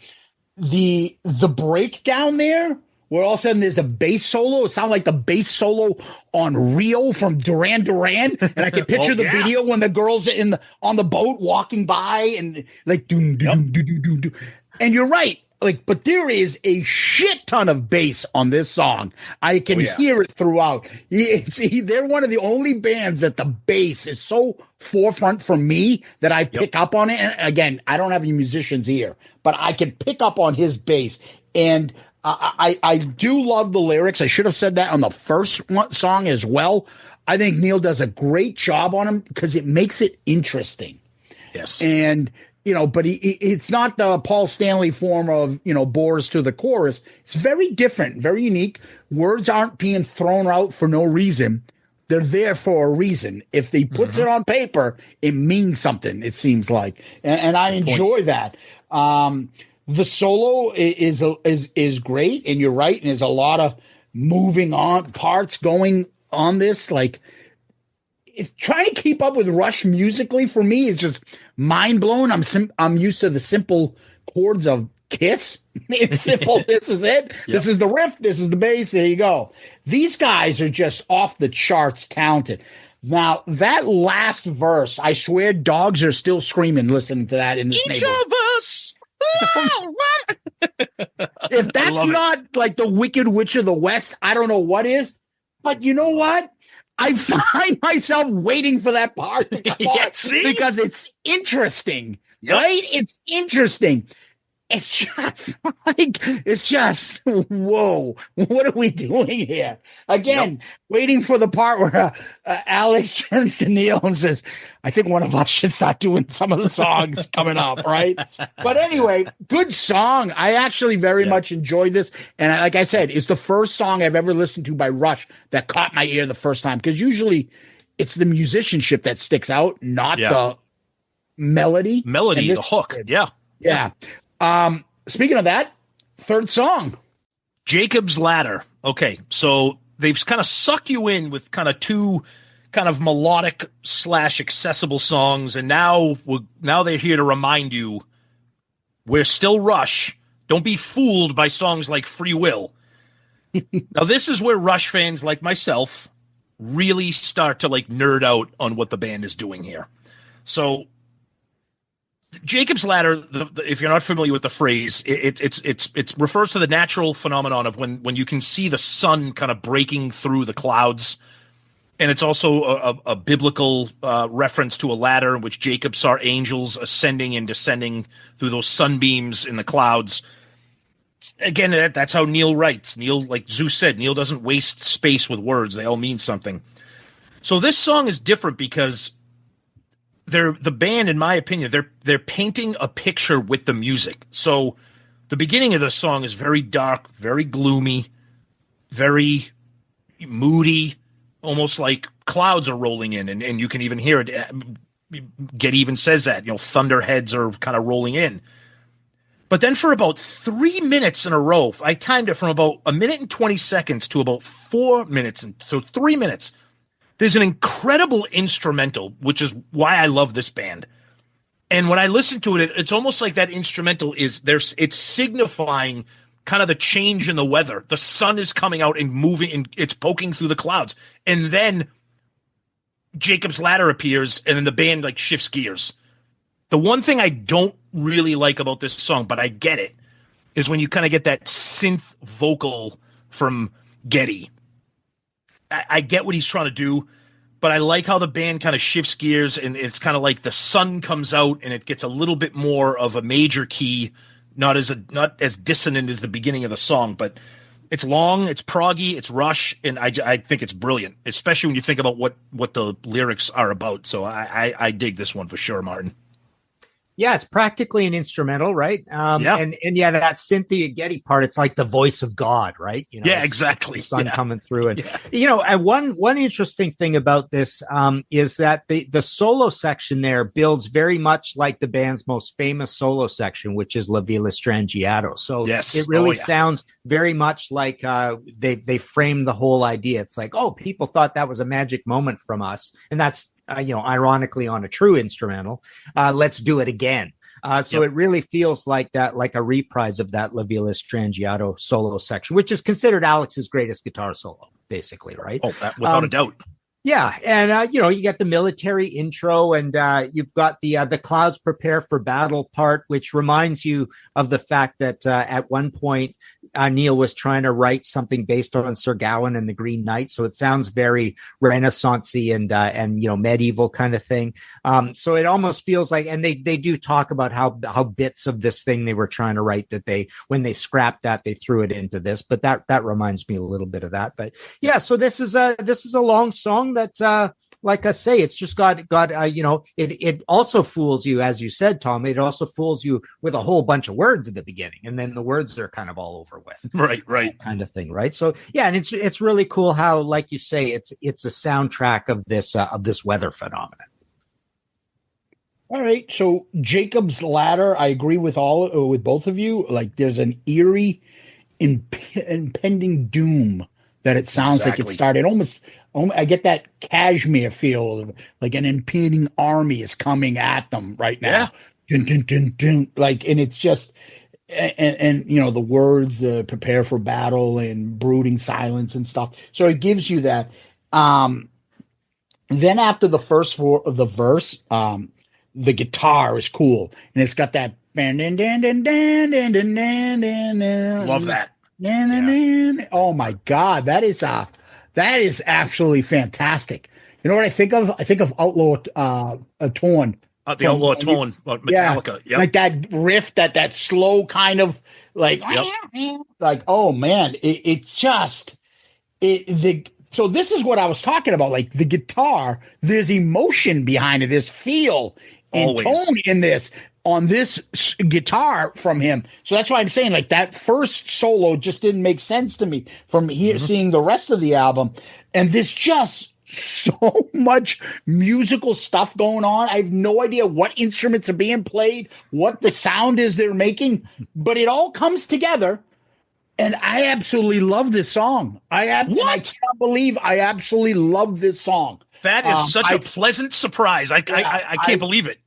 The breakdown there, where all of a sudden there's a bass solo. It sounds like the bass solo on Rio from Duran Duran, and I can picture the video when the girls are on the boat walking by and like doom doom doom doom doom. And you're right. But there is a shit ton of bass on this song. I can hear it throughout. They're one of the only bands that the bass is so forefront for me that I pick up on it. And again, I don't have any musicians here, but I can pick up on his bass. And I do love the lyrics. I should have said that on the first song as well. I think Neil does a great job on them because it makes it interesting. Yes. And but it's not the Paul Stanley form of, bores to the chorus. It's very different, very unique. Words aren't being thrown out for no reason. They're there for a reason. If he puts it on paper, it means something, it seems like. And I enjoy that. The solo is great, and you're right. And there's a lot of moving on parts going on this. Like, trying to keep up with Rush musically for me is just mind blowing. I'm used to the simple chords of Kiss. It's simple. This is it. Yep. This is the riff. This is the bass. There you go. These guys are just off the charts talented. Now, that last verse, I swear dogs are still screaming listening to that in this neighborhood. Each of us. If that's not like the Wicked Witch of the West, I don't know what is. But you know what? I find myself waiting for that part to come on because it's interesting, right? It's interesting. it's just whoa, what are we doing here again? Waiting for the part where Alex turns to Neil and says, I think one of us should start doing some of the songs coming up, right? But anyway, good song. I actually very much enjoyed this, and like I said, it's the first song I've ever listened to by Rush that caught my ear the first time, because usually it's the musicianship that sticks out, not the melody, the hook. Yeah. Speaking of that, third song, Jacob's Ladder. Okay, so they've kind of sucked you in with kind of two kind of melodic / accessible songs, and now they're here to remind you we're still Rush. Don't be fooled by songs like Freewill. Now, this is where Rush fans like myself really start to like nerd out on what the band is doing here. So Jacob's Ladder, if you're not familiar with the phrase, it refers to the natural phenomenon of when you can see the sun kind of breaking through the clouds. And it's also a biblical reference to a ladder in which Jacob saw angels ascending and descending through those sunbeams in the clouds. Again, that's how Neil writes. Neil, like Zeus said, Neil doesn't waste space with words. They all mean something. So this song is different because the band, in my opinion, they're painting a picture with the music. So the beginning of the song is very dark, very gloomy, very moody, almost like clouds are rolling in, and you can even hear it. Geddy even says that, thunderheads are kind of rolling in. But then for about 3 minutes in a row, I timed it from about 1 minute and 20 seconds to about 4 minutes. And so 3 minutes, there's an incredible instrumental, which is why I love this band. And when I listen to it, it's almost like that instrumental it's signifying kind of the change in the weather. The sun is coming out and moving, and it's poking through the clouds. And then Jacob's Ladder appears, and then the band like shifts gears. The one thing I don't really like about this song, but I get it, is when you kind of get that synth vocal from Geddy. I get what he's trying to do, but I like how the band kind of shifts gears, and it's kind of like the sun comes out and it gets a little bit more of a major key, not as dissonant as the beginning of the song, but it's long, it's proggy, it's Rush, and I think it's brilliant, especially when you think about what the lyrics are about. So I dig this one for sure, Martin. Yeah, it's practically an instrumental, right? And that Cynthia Geddy part, it's like the voice of God, right? Exactly. The sun coming through. And, and one interesting thing about this is that the solo section there builds very much like the band's most famous solo section, which is La Villa Strangiato. So it really sounds very much like they framed the whole idea. It's like, people thought that was a magic moment from us. And that's, ironically on a true instrumental, let's do it again. So it really feels like that, like a reprise of that La Villa Strangiato solo section, which is considered Alex's greatest guitar solo, basically, right? Oh, without a doubt. Yeah. And, you get the military intro, and you've got the clouds prepare for battle part, which reminds you of the fact that at one point, Neil was trying to write something based on Sir Gawain and the Green Knight. So it sounds very Renaissance-y and medieval kind of thing. So it almost feels like, and they do talk about how bits of this thing they were trying to write that when they scrapped that, they threw it into this, but that reminds me a little bit of that. But yeah, so this is a long song that, like I say, it's just got it also fools you, as you said, Tom. It also fools you with a whole bunch of words at the beginning, and then the words are kind of all over with. Right. Kind of thing, right? So yeah, and it's really cool how, like you say, it's a soundtrack of this weather phenomenon. All right, so Jacob's Ladder, I agree with both of you. Like, there's an eerie, impending doom that it sounds like it started almost. I get that Kashmir feel, like an impending army is coming at them right now. Yeah. Dun, dun, dun, dun. And it's just, and the words, the prepare for battle and brooding silence and stuff. So it gives you that. Then after the first four of the verse, the guitar is cool, and it's got that. Love that. Yeah. Oh my God, that is absolutely fantastic. You know what I think of? I think of Outlaw Torn The Outlaw Tone, Metallica. Yeah, like that riff, that slow kind of like, like, oh man, so this is what I was talking about. Like the guitar, there's emotion behind it. There's feel and tone in this on this guitar from him. So that's why I'm saying like that first solo just didn't make sense to me from here seeing the rest of the album. And this just so much musical stuff going on. I have no idea what instruments are being played, what the sound is they're making, but it all comes together. And I absolutely love this song. I can't believe I absolutely love this song. That is such a pleasant surprise. I can't believe it.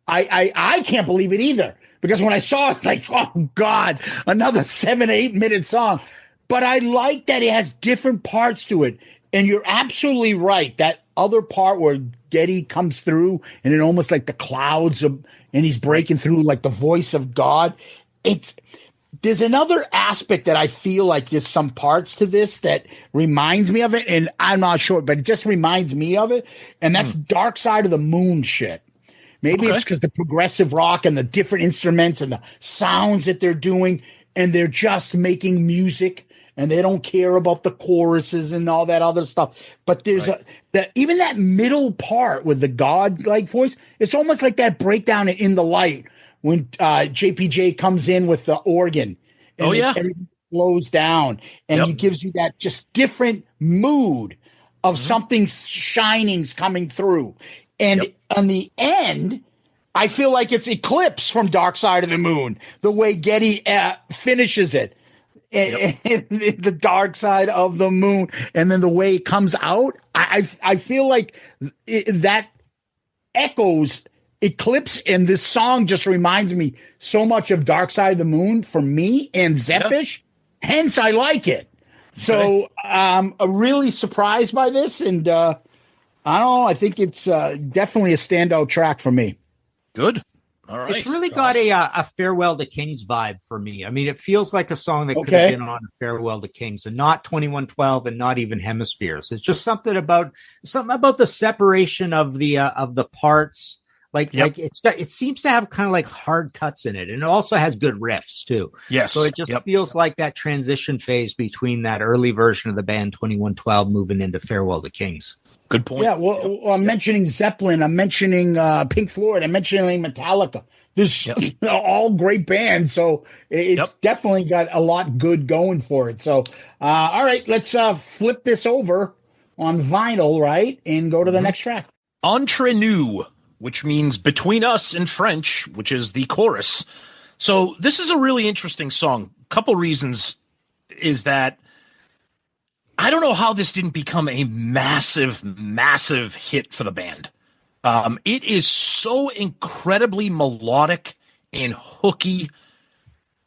I can't believe it either, because when I saw it, like, oh God, another 7-8 minute song. But I like that it has different parts to it. And you're absolutely right. That other part where Geddy comes through and it almost like the clouds and he's breaking through like the voice of God. There's another aspect that I feel like there's some parts to this that reminds me of it. And I'm not sure, but it just reminds me of it. And that's Dark Side of the Moon shit. Maybe it's because the progressive rock and the different instruments and the sounds that they're doing, and they're just making music. And they don't care about the choruses and all that other stuff. But there's even that middle part with the God-like voice, it's almost like that breakdown in The Light when JPJ comes in with the organ. And everything slows down. And he gives you that just different mood of something shining's coming through. And on the end, I feel like it's Eclipse from Dark Side of the Moon, the way Geddy finishes it. The Dark Side of the Moon, and then the way it comes out, I feel like that echoes Eclipse, and this song just reminds me so much of Dark Side of the Moon for me and Zeppish. Hence, I like it. So I'm really surprised by this, and I don't know. I think it's definitely a standout track for me. Good. All right. It's really got a Farewell to Kings vibe for me. I mean, it feels like a song that could have been on Farewell to Kings, and not 2112, and not even Hemispheres. It's just something about the separation of the parts. Like it seems to have kind of like hard cuts in it, and it also has good riffs too. Yes. So it just feels like that transition phase between that early version of the band 2112 moving into Farewell to Kings. Good point. Yeah, well, I'm mentioning Zeppelin. I'm mentioning Pink Floyd. I'm mentioning Metallica. This all great bands, so it's definitely got a lot good going for it. So, all right, let's flip this over on vinyl, right, and go to the next track. Entre nous, which means between us in French, which is the chorus. So this is a really interesting song. Couple reasons is that I don't know how this didn't become a massive, massive hit for the band. It is so incredibly melodic and hooky.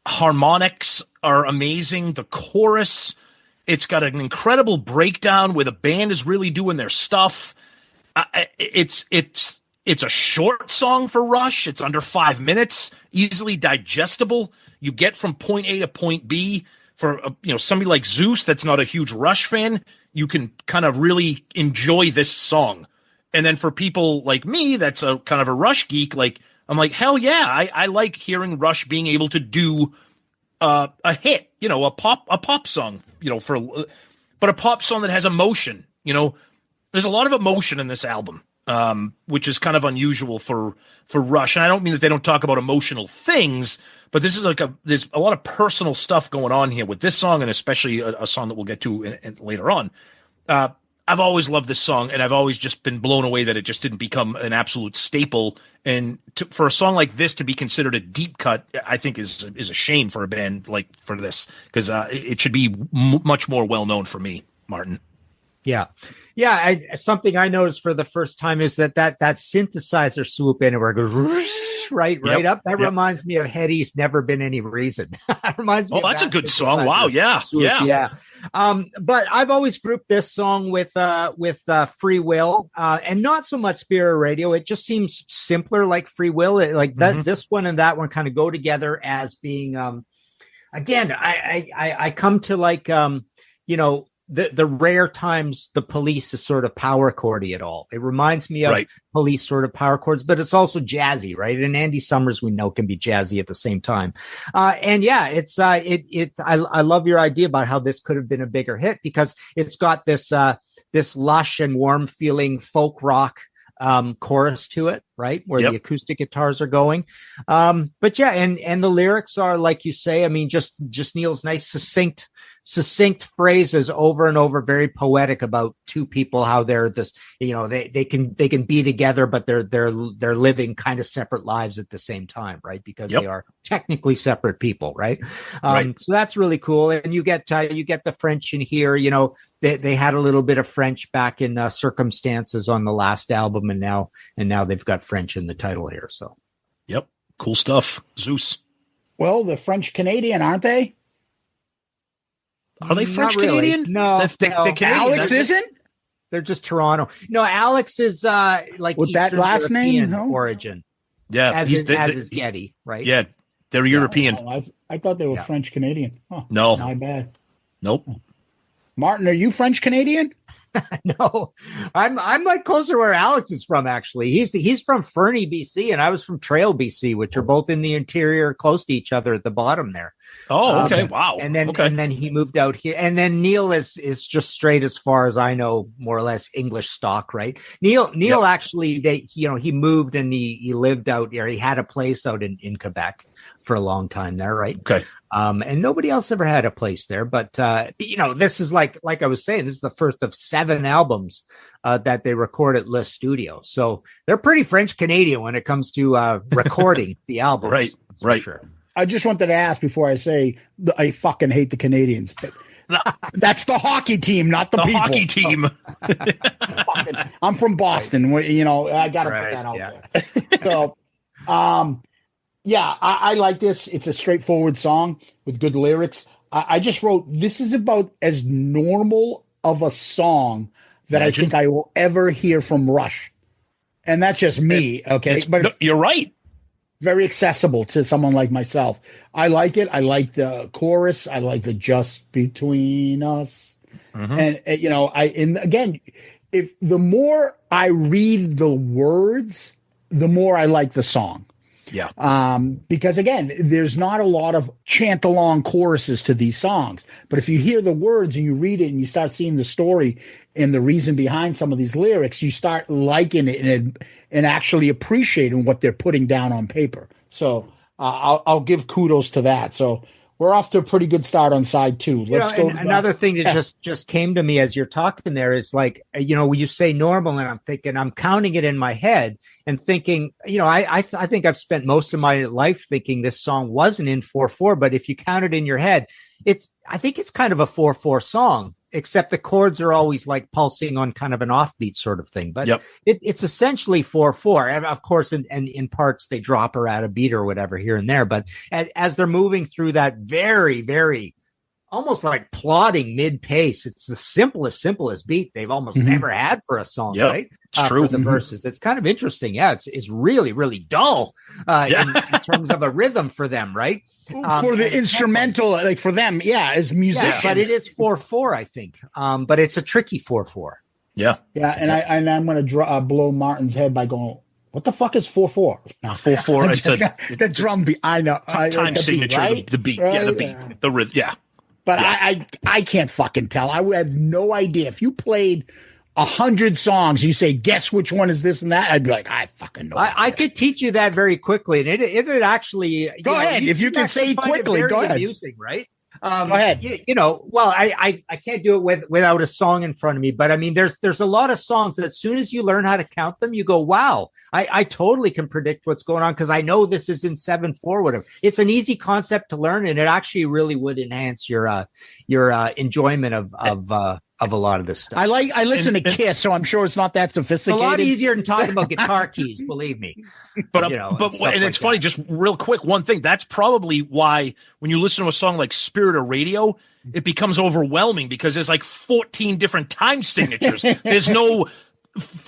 Harmonics are amazing. The chorus, it's got an incredible breakdown where the band is really doing their stuff. It's a short song for Rush. It's under 5 minutes, easily digestible. You get from point A to point B. For somebody like Zeus that's not a huge Rush fan, you can kind of really enjoy this song. And then for people like me, that's a kind of a Rush geek, like I'm like, hell yeah, I like hearing Rush being able to do a hit, a pop song, but a pop song that has emotion. There's a lot of emotion in this album, which is kind of unusual for Rush. And I don't mean that they don't talk about emotional things, but this is there's a lot of personal stuff going on here with this song, and especially a song that we'll get to later on. I've always loved this song, and I've always just been blown away that it just didn't become an absolute staple. And for a song like this to be considered a deep cut, I think is a shame for a band like for this, because it should be much more well known for me, Martin. Yeah. Something I noticed for the first time is that synthesizer swoop in where it goes right up. That reminds me of Hetty's "Never Been Any Reason." Reminds me. Oh, that's a good song. Wow. Yeah. But I've always grouped this song with Freewill, and not so much Spirit Radio. It just seems simpler, like Freewill. That this one and that one kind of go together as being. Again, I come to like the rare times the Police is sort of power chordy at all. It reminds me of Police sort of power chords, but it's also jazzy, right? And Andy Summers, we know, can be jazzy at the same time. And yeah, I love your idea about how this could have been a bigger hit, because it's got this lush and warm feeling folk rock chorus to it, right? Where the acoustic guitars are going. But yeah, and the lyrics are, like you say, I mean, just Neil's nice, succinct phrases over and over, very poetic about two people, how they're this, they can be together, but they're living kind of separate lives at the same time, right? Because they are technically separate people, right? So that's really cool. And you get the French in here, they had a little bit of French back in Circumstances on the last album, and now they've got French in the title here. So, cool stuff. Zeus. Well, they're French Canadian, aren't they? Are they French Canadian? Really. No, they're Canadian. Alex isn't. They're just Toronto. No, Alex is like with Eastern that last European name origin. Yeah, as is Geddy, right? Yeah, they're European. Oh, I thought they were French Canadian. Oh, no, not bad. Nope. Martin, are you French Canadian? No, I'm like closer where Alex is from. Actually, he's from Fernie, BC, and I was from Trail, BC, which are both in the interior, close to each other at the bottom there. Oh, okay, wow. And then he moved out here, and then Neil is just straight, as far as I know, more or less English stock, right? Neil actually, he moved and he lived out there. He had a place out in Quebec for a long time there, right? Okay. And nobody else ever had a place there, but this is like I was saying, this is the first of 7 albums that they record at Le Studio. So they're pretty French Canadian when it comes to recording the albums. Right. Sure. I just wanted to ask before I say I fucking hate the Canadians, but that's the hockey team, not the people. Hockey team. I'm from Boston. I got to put that out there. So, I like this. It's a straightforward song with good lyrics. I just wrote, this is about as normal of a song that I think I will ever hear from Rush. And that's just me, okay? But you're right. Very accessible to someone like myself. I like it. I like the chorus. I like the just between us. Mm-hmm. And again, if the more I read the words, the more I like the song. Yeah. Because again, there's not a lot of chant along choruses to these songs, but if you hear the words and you read it and you start seeing the story and the reason behind some of these lyrics, you start liking it and actually appreciating what they're putting down on paper. So I'll give kudos to that. So we're off to a pretty good start on side 2. Let's go. Another thing that just came to me as you're talking there is like, when you say normal, and I'm counting it in my head and thinking, I think I've spent most of my life thinking this song wasn't in 4/4, but if you count it in your head, I think it's kind of a 4/4 song, except the chords are always like pulsing on kind of an offbeat sort of thing. But it's essentially 4/4. And of course, in parts, they drop or add a beat or whatever here and there. But as they're moving through that very, very almost like plodding mid pace, it's the simplest beat they've almost ever had for a song, right? It's true. For the verses. It's kind of interesting. Yeah, it's really, really dull in terms of a rhythm for them, right? For the instrumental, like for them, as musicians. Yeah, but it is 4/4, I think. But it's a tricky 4/4. Yeah. Yeah, and I'm going to blow Martin's head by going, what the fuck is 4/4? No, 4/4. It's the drum beat. I know. Time signature. Beat, right? The beat. Right? Yeah, the beat. The rhythm. Yeah. But I can't fucking tell. I have no idea. If you played 100 songs, you say, guess which one is this and that, I'd be like, I fucking know. I could teach you that very quickly. And it would actually go ahead. If you can say quickly, go ahead. Amusing, right? Go ahead. Well, I can't do it without a song in front of me, but I mean, there's a lot of songs that as soon as you learn how to count them, you go, wow, I totally can predict what's going on because I know this is in 7/4, whatever. It's an easy concept to learn, and it actually really would enhance your enjoyment of a lot of this stuff. I listen to Kiss, so I'm sure it's not that sophisticated. It's a lot easier than talking about guitar keys, believe me. But it's funny, just real quick, one thing. That's probably why when you listen to a song like Spirit of Radio, it becomes overwhelming because there's like 14 different time signatures. There's no,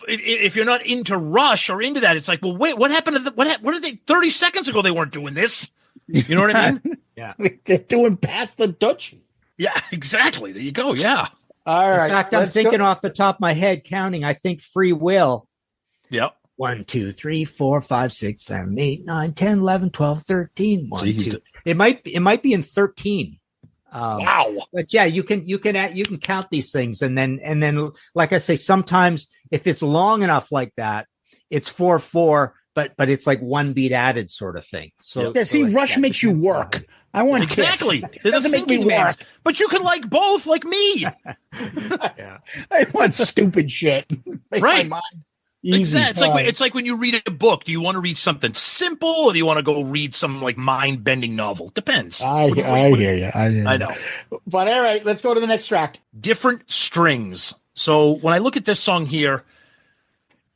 if you're not into Rush or into that, it's like, well, wait, what happened to what did they 30 seconds ago? They weren't doing this. You know what I mean? Yeah. They're doing Pass the Dutch. Yeah, exactly. There you go. Yeah. All right. In fact, I'm thinking off the top of my head, counting. I think Freewill. Yep. 1, 2, 3, 4, 5, 6, 7, 8, 9, 10, 11, 12, 13. 1, 2. It might be in 13. Wow. But yeah, you can count these things, and then like I say, sometimes if it's long enough like that, it's 4/4, but it's like one beat added sort of thing. So yeah, see, Rush makes you work. I want exactly. It doesn't make me work. But you can like both, like me. Yeah. I want stupid shit. Right. Easy. Exactly. It's like when you read a book. Do you want to read something simple, or do you want to go read some like mind bending novel? Depends. I hear you. I know. But all right, let's go to the next track. Different strings. So when I look at this song here,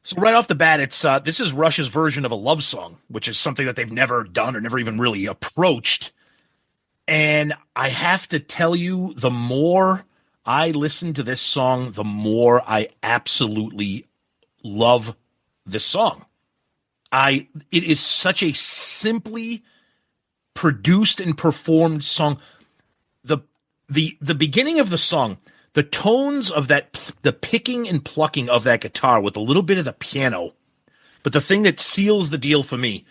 so right off the bat, it's this is Rush's version of a love song, which is something that they've never done or never even really approached. And I have to tell you, the more I listen to this song, the more I absolutely love this song. It is such a simply produced and performed song. The beginning of the song, the tones of that, the picking and plucking of that guitar with a little bit of the piano, but the thing that seals the deal for me,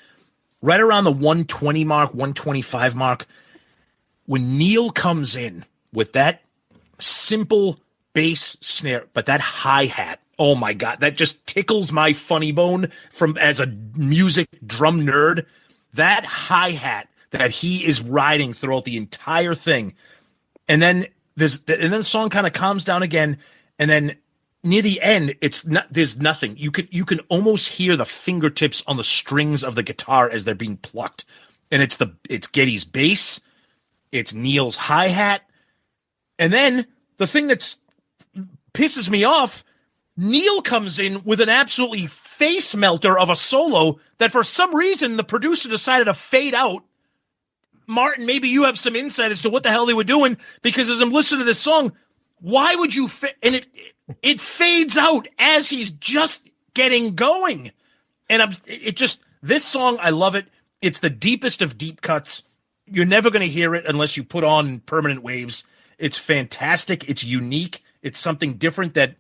right around the 120 mark, 125 mark, when Neil comes in with that simple bass snare, but that hi-hat, oh my God, that just tickles my funny bone as a music drum nerd. That hi-hat that he is riding throughout the entire thing. And then the song kind of calms down again. And then near the end, there's nothing. You can almost hear the fingertips on the strings of the guitar as they're being plucked. And it's Geddy's bass. It's Neil's hi-hat. And then the thing that pisses me off, Neil comes in with an absolutely face melter of a solo that for some reason the producer decided to fade out. Martin, maybe you have some insight as to what the hell they were doing, because as I'm listening to this song, why would you and it fades out as he's just getting going. And this song, I love it. It's the deepest of deep cuts. You're never going to hear it unless you put on permanent waves. It's fantastic. It's unique. It's something different that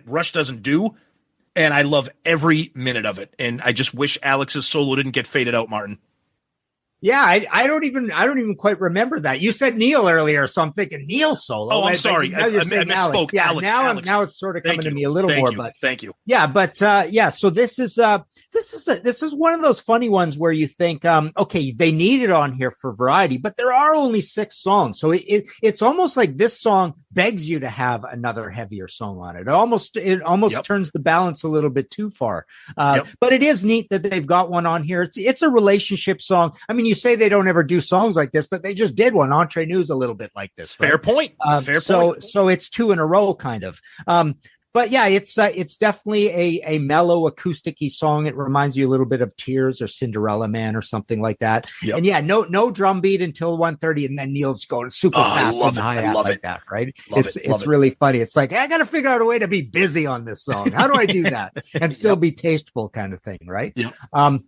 Rush doesn't do. And I love every minute of it. And I just wish Alex's solo didn't get faded out, Martin. Yeah, I don't even quite remember that. You said Neil earlier, so I'm thinking Neil solo. Oh, I'm sorry. I misspoke. Yeah, Alex. Now it's sort of coming to me a little more. But thank you. Yeah, but yeah. So this is one of those funny ones where you think, okay, they need it on here for variety, but there are only 6 songs, so it's almost like this song begs you to have another heavier song on it. It almost turns the balance a little bit too far. But it is neat that they've got one on here. It's a relationship song. I mean, you say they don't ever do songs like this, but they just did one. Entre Nous a little bit like this. Right? Fair point. Fair point. So it's 2 in a row, kind of. But yeah, it's definitely a mellow acoustic-y song. It reminds you a little bit of Tears or Cinderella Man or something like that. Yep. And yeah, no drum beat until 1:30, and then Neil's going super fast on the hi-hat like that, right? It's really funny. It's like, I got to figure out a way to be busy on this song. How do I do that and still be tasteful, kind of thing, right? Yep.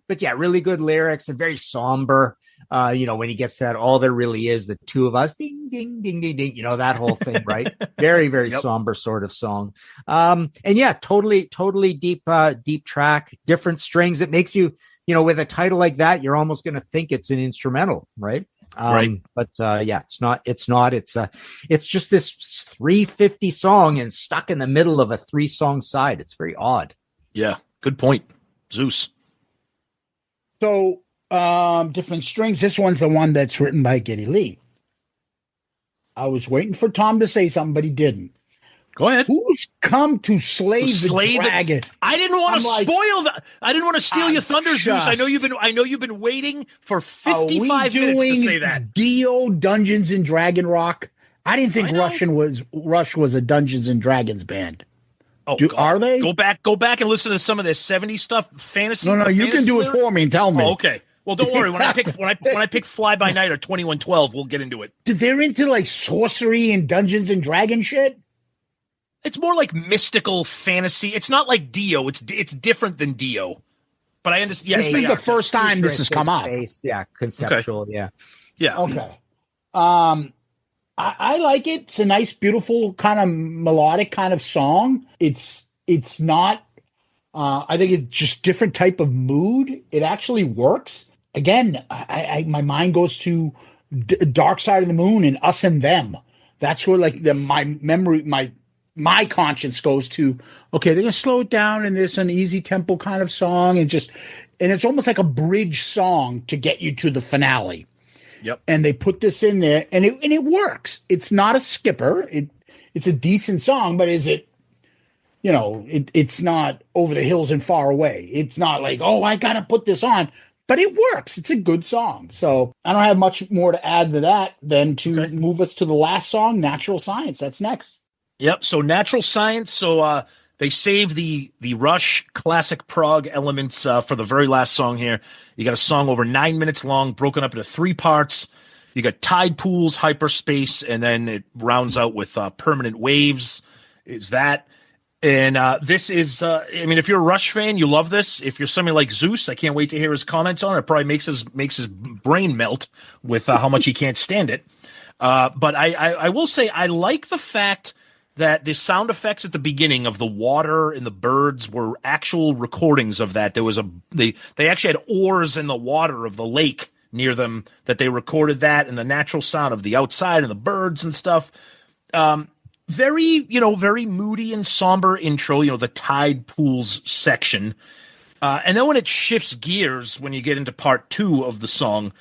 But yeah, really good lyrics and very somber. When he gets to that, all there really is the two of us, ding, ding, ding, ding, ding, that whole thing, right? Very, very somber sort of song. And yeah, totally deep track, different strings. It makes you, with a title like that, you're almost going to think it's an instrumental, right? Right. But yeah, it's not. It's just this 350 song and stuck in the middle of a 3-song side. It's very odd. Yeah. Good point. Zeus. So, different strings. This one's the one that's written by Geddy Lee. I was waiting for Tom to say something, but he didn't. Go ahead. Who's come to slay the dragon? I didn't want to spoil that. I didn't want to steal your thunder, Zeus. I know you've been waiting for 55 minutes to say that. Dio Dungeons and Dragon Rock. I didn't think Rush was a Dungeons and Dragons band. Oh, are they? Go back and listen to some of this 70s stuff, fantasy. No, you can do it for me and tell me. Oh, okay. Well, don't worry. When I pick Fly By Night or 2112, we'll get into it. They're into like sorcery and Dungeons and Dragon shit. It's more like mystical fantasy. It's not like Dio. It's different than Dio. But I understand. This is the first time this has come up. Yeah, conceptual. Okay. Yeah. Okay. I like it. It's a nice, beautiful kind of melodic kind of song. It's not. I think it's just different type of mood. It actually works. Again, my mind goes to Dark Side of the Moon and Us and Them. That's where like my memory, my conscience goes to. Okay, they're gonna slow it down, and there's an easy tempo kind of song, and it's almost like a bridge song to get you to the finale. Yep. And they put this in there, and it works. It's not a skipper. It's a decent song, but is it? It's not Over the Hills and Far Away. It's not like, oh, I gotta put this on. But it works. It's a good song. So I don't have much more to add to that than to move us to the last song, Natural Science. That's next. Yep. So Natural Science. So they save the Rush classic prog elements for the very last song here. You got a song over 9 minutes long, broken up into 3 parts. You got tide pools, hyperspace, and then it rounds out with permanent waves. Is that? And this is, if you're a Rush fan, you love this. If you're somebody like Zeus, I can't wait to hear his comments on it. It probably makes his brain melt with how much he can't stand it. But I will say I like the fact that the sound effects at the beginning of the water and the birds were actual recordings of that. There was they actually had oars in the water of the lake near them that they recorded that, and the natural sound of the outside and the birds and stuff. Very moody and somber intro, the tide pools section. And then when it shifts gears, when you get into part 2 of the song,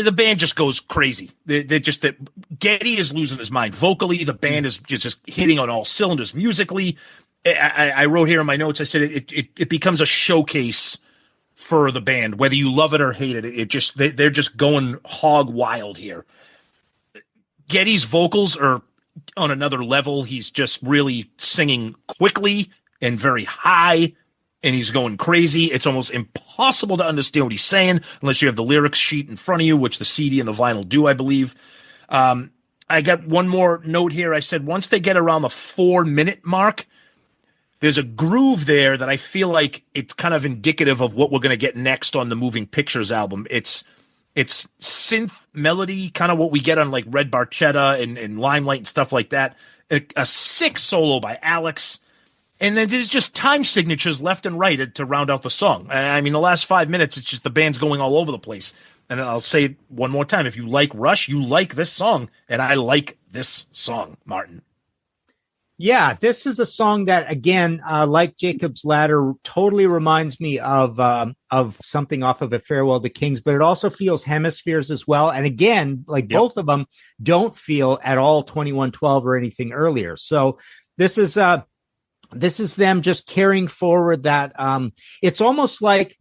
the band just goes crazy. Geddy is losing his mind. Vocally, the band is just hitting on all cylinders. Musically, I wrote here in my notes, I said it becomes a showcase for the band, whether you love it or hate it. They're just going hog wild here. Geddy's vocals are on another level. He's just really singing quickly and very high, and he's going crazy. It's almost impossible to understand what he's saying unless you have the lyrics sheet in front of you, which the CD and the vinyl do, I believe. I got one more note here. I said once they get around the 4-minute mark, there's a groove there that I feel like it's kind of indicative of what we're going to get next on the Moving Pictures album. It's synth melody, kind of what we get on like Red Barchetta and Limelight and stuff like that. A sick solo by Alex. And then there's just time signatures left and right to round out the song. I mean, the last 5 minutes, it's just the band's going all over the place. And I'll say it one more time. If you like Rush, you like this song. And I like this song, Martin. Yeah, this is a song that, again, like Jacob's Ladder, totally reminds me of something off of A Farewell to Kings, but it also feels Hemispheres as well. And again, both of them don't feel at all 2112 or anything earlier. So this is them just carrying forward that. It's almost like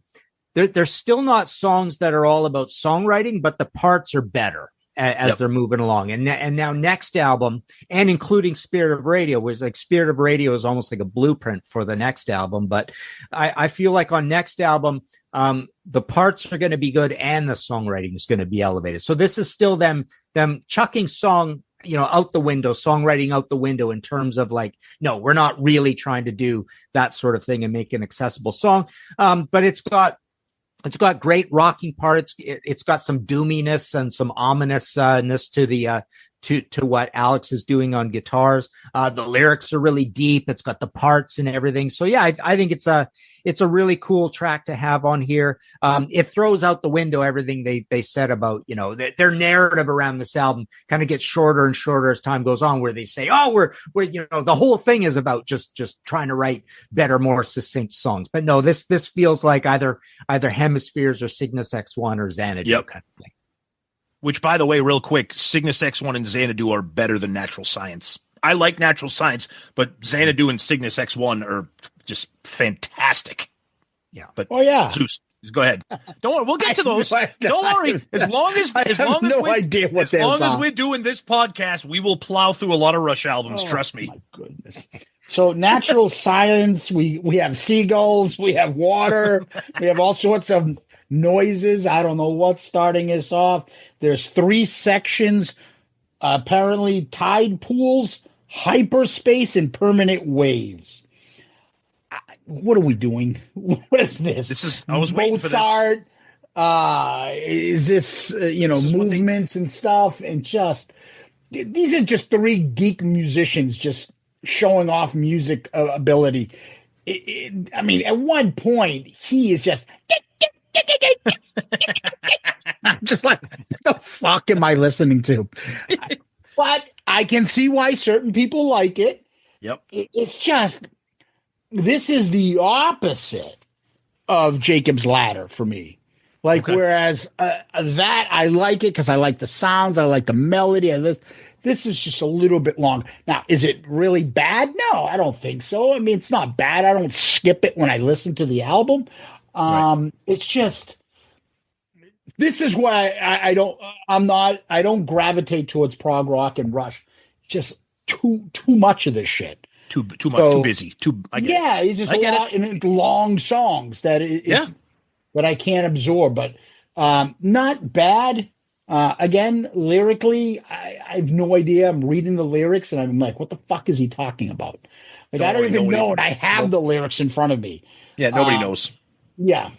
they're still not songs that are all about songwriting, but the parts are better as they're moving along. And now next album, and including Spirit of Radio, was like Spirit of Radio is almost like a blueprint for the next album. But I feel like on next album, the parts are going to be good and the songwriting is going to be elevated. So this is still them chucking song, out the window, songwriting out the window in terms of like, no, we're not really trying to do that sort of thing and make an accessible song. But it's got great rocking parts. It's got some doominess and some ominousness to the to what Alex is doing on guitars. The lyrics are really deep. It's got the parts and everything. So yeah, I think it's a really cool track to have on here. It throws out the window everything they said about, their narrative around this album kind of gets shorter and shorter as time goes on, where they say, oh, we're the whole thing is about just trying to write better, more succinct songs. But no, this feels like either Hemispheres or Cygnus X1 or Xanadu kind of thing. Which, by the way, real quick, Cygnus X1 and Xanadu are better than Natural Science. I like Natural Science, but Xanadu and Cygnus X1 are just fantastic. Yeah, but Zeus, go ahead. Don't worry, we'll get to those. Don't worry. As long as we're doing this podcast, we will plow through a lot of Rush albums. Trust me. My goodness. So Natural Science, we have seagulls, we have water, we have all sorts of noises. I don't know what's starting us off. There's 3 sections, apparently tide pools, hyperspace, and permanent waves. What are we doing? What is this? I was waiting for this. Is this, movements and stuff, and just these are just three geek musicians just showing off music ability. I mean, at one point, he is just I'm just like, what the fuck am I listening to? But I can see why certain people like it. Yep. It's just, this is the opposite of Jacob's Ladder for me. Like, Okay. whereas that, I like it because I like the sounds, I like the melody. And this is just a little bit long. Now, is it really bad? No, I don't think so. I mean, it's not bad. I don't skip it when I listen to the album. Right. It's just, this is why I don't gravitate towards prog rock and Rush. Just too much of this shit. Too much, So, too busy. I get it. it's just I a get lot and long songs that that I can't absorb. But not bad. Again, lyrically, I have no idea. I'm reading the lyrics and I'm like, what the fuck is he talking about? Like, I don't even know, and I have the lyrics in front of me. Yeah, nobody knows. Yeah.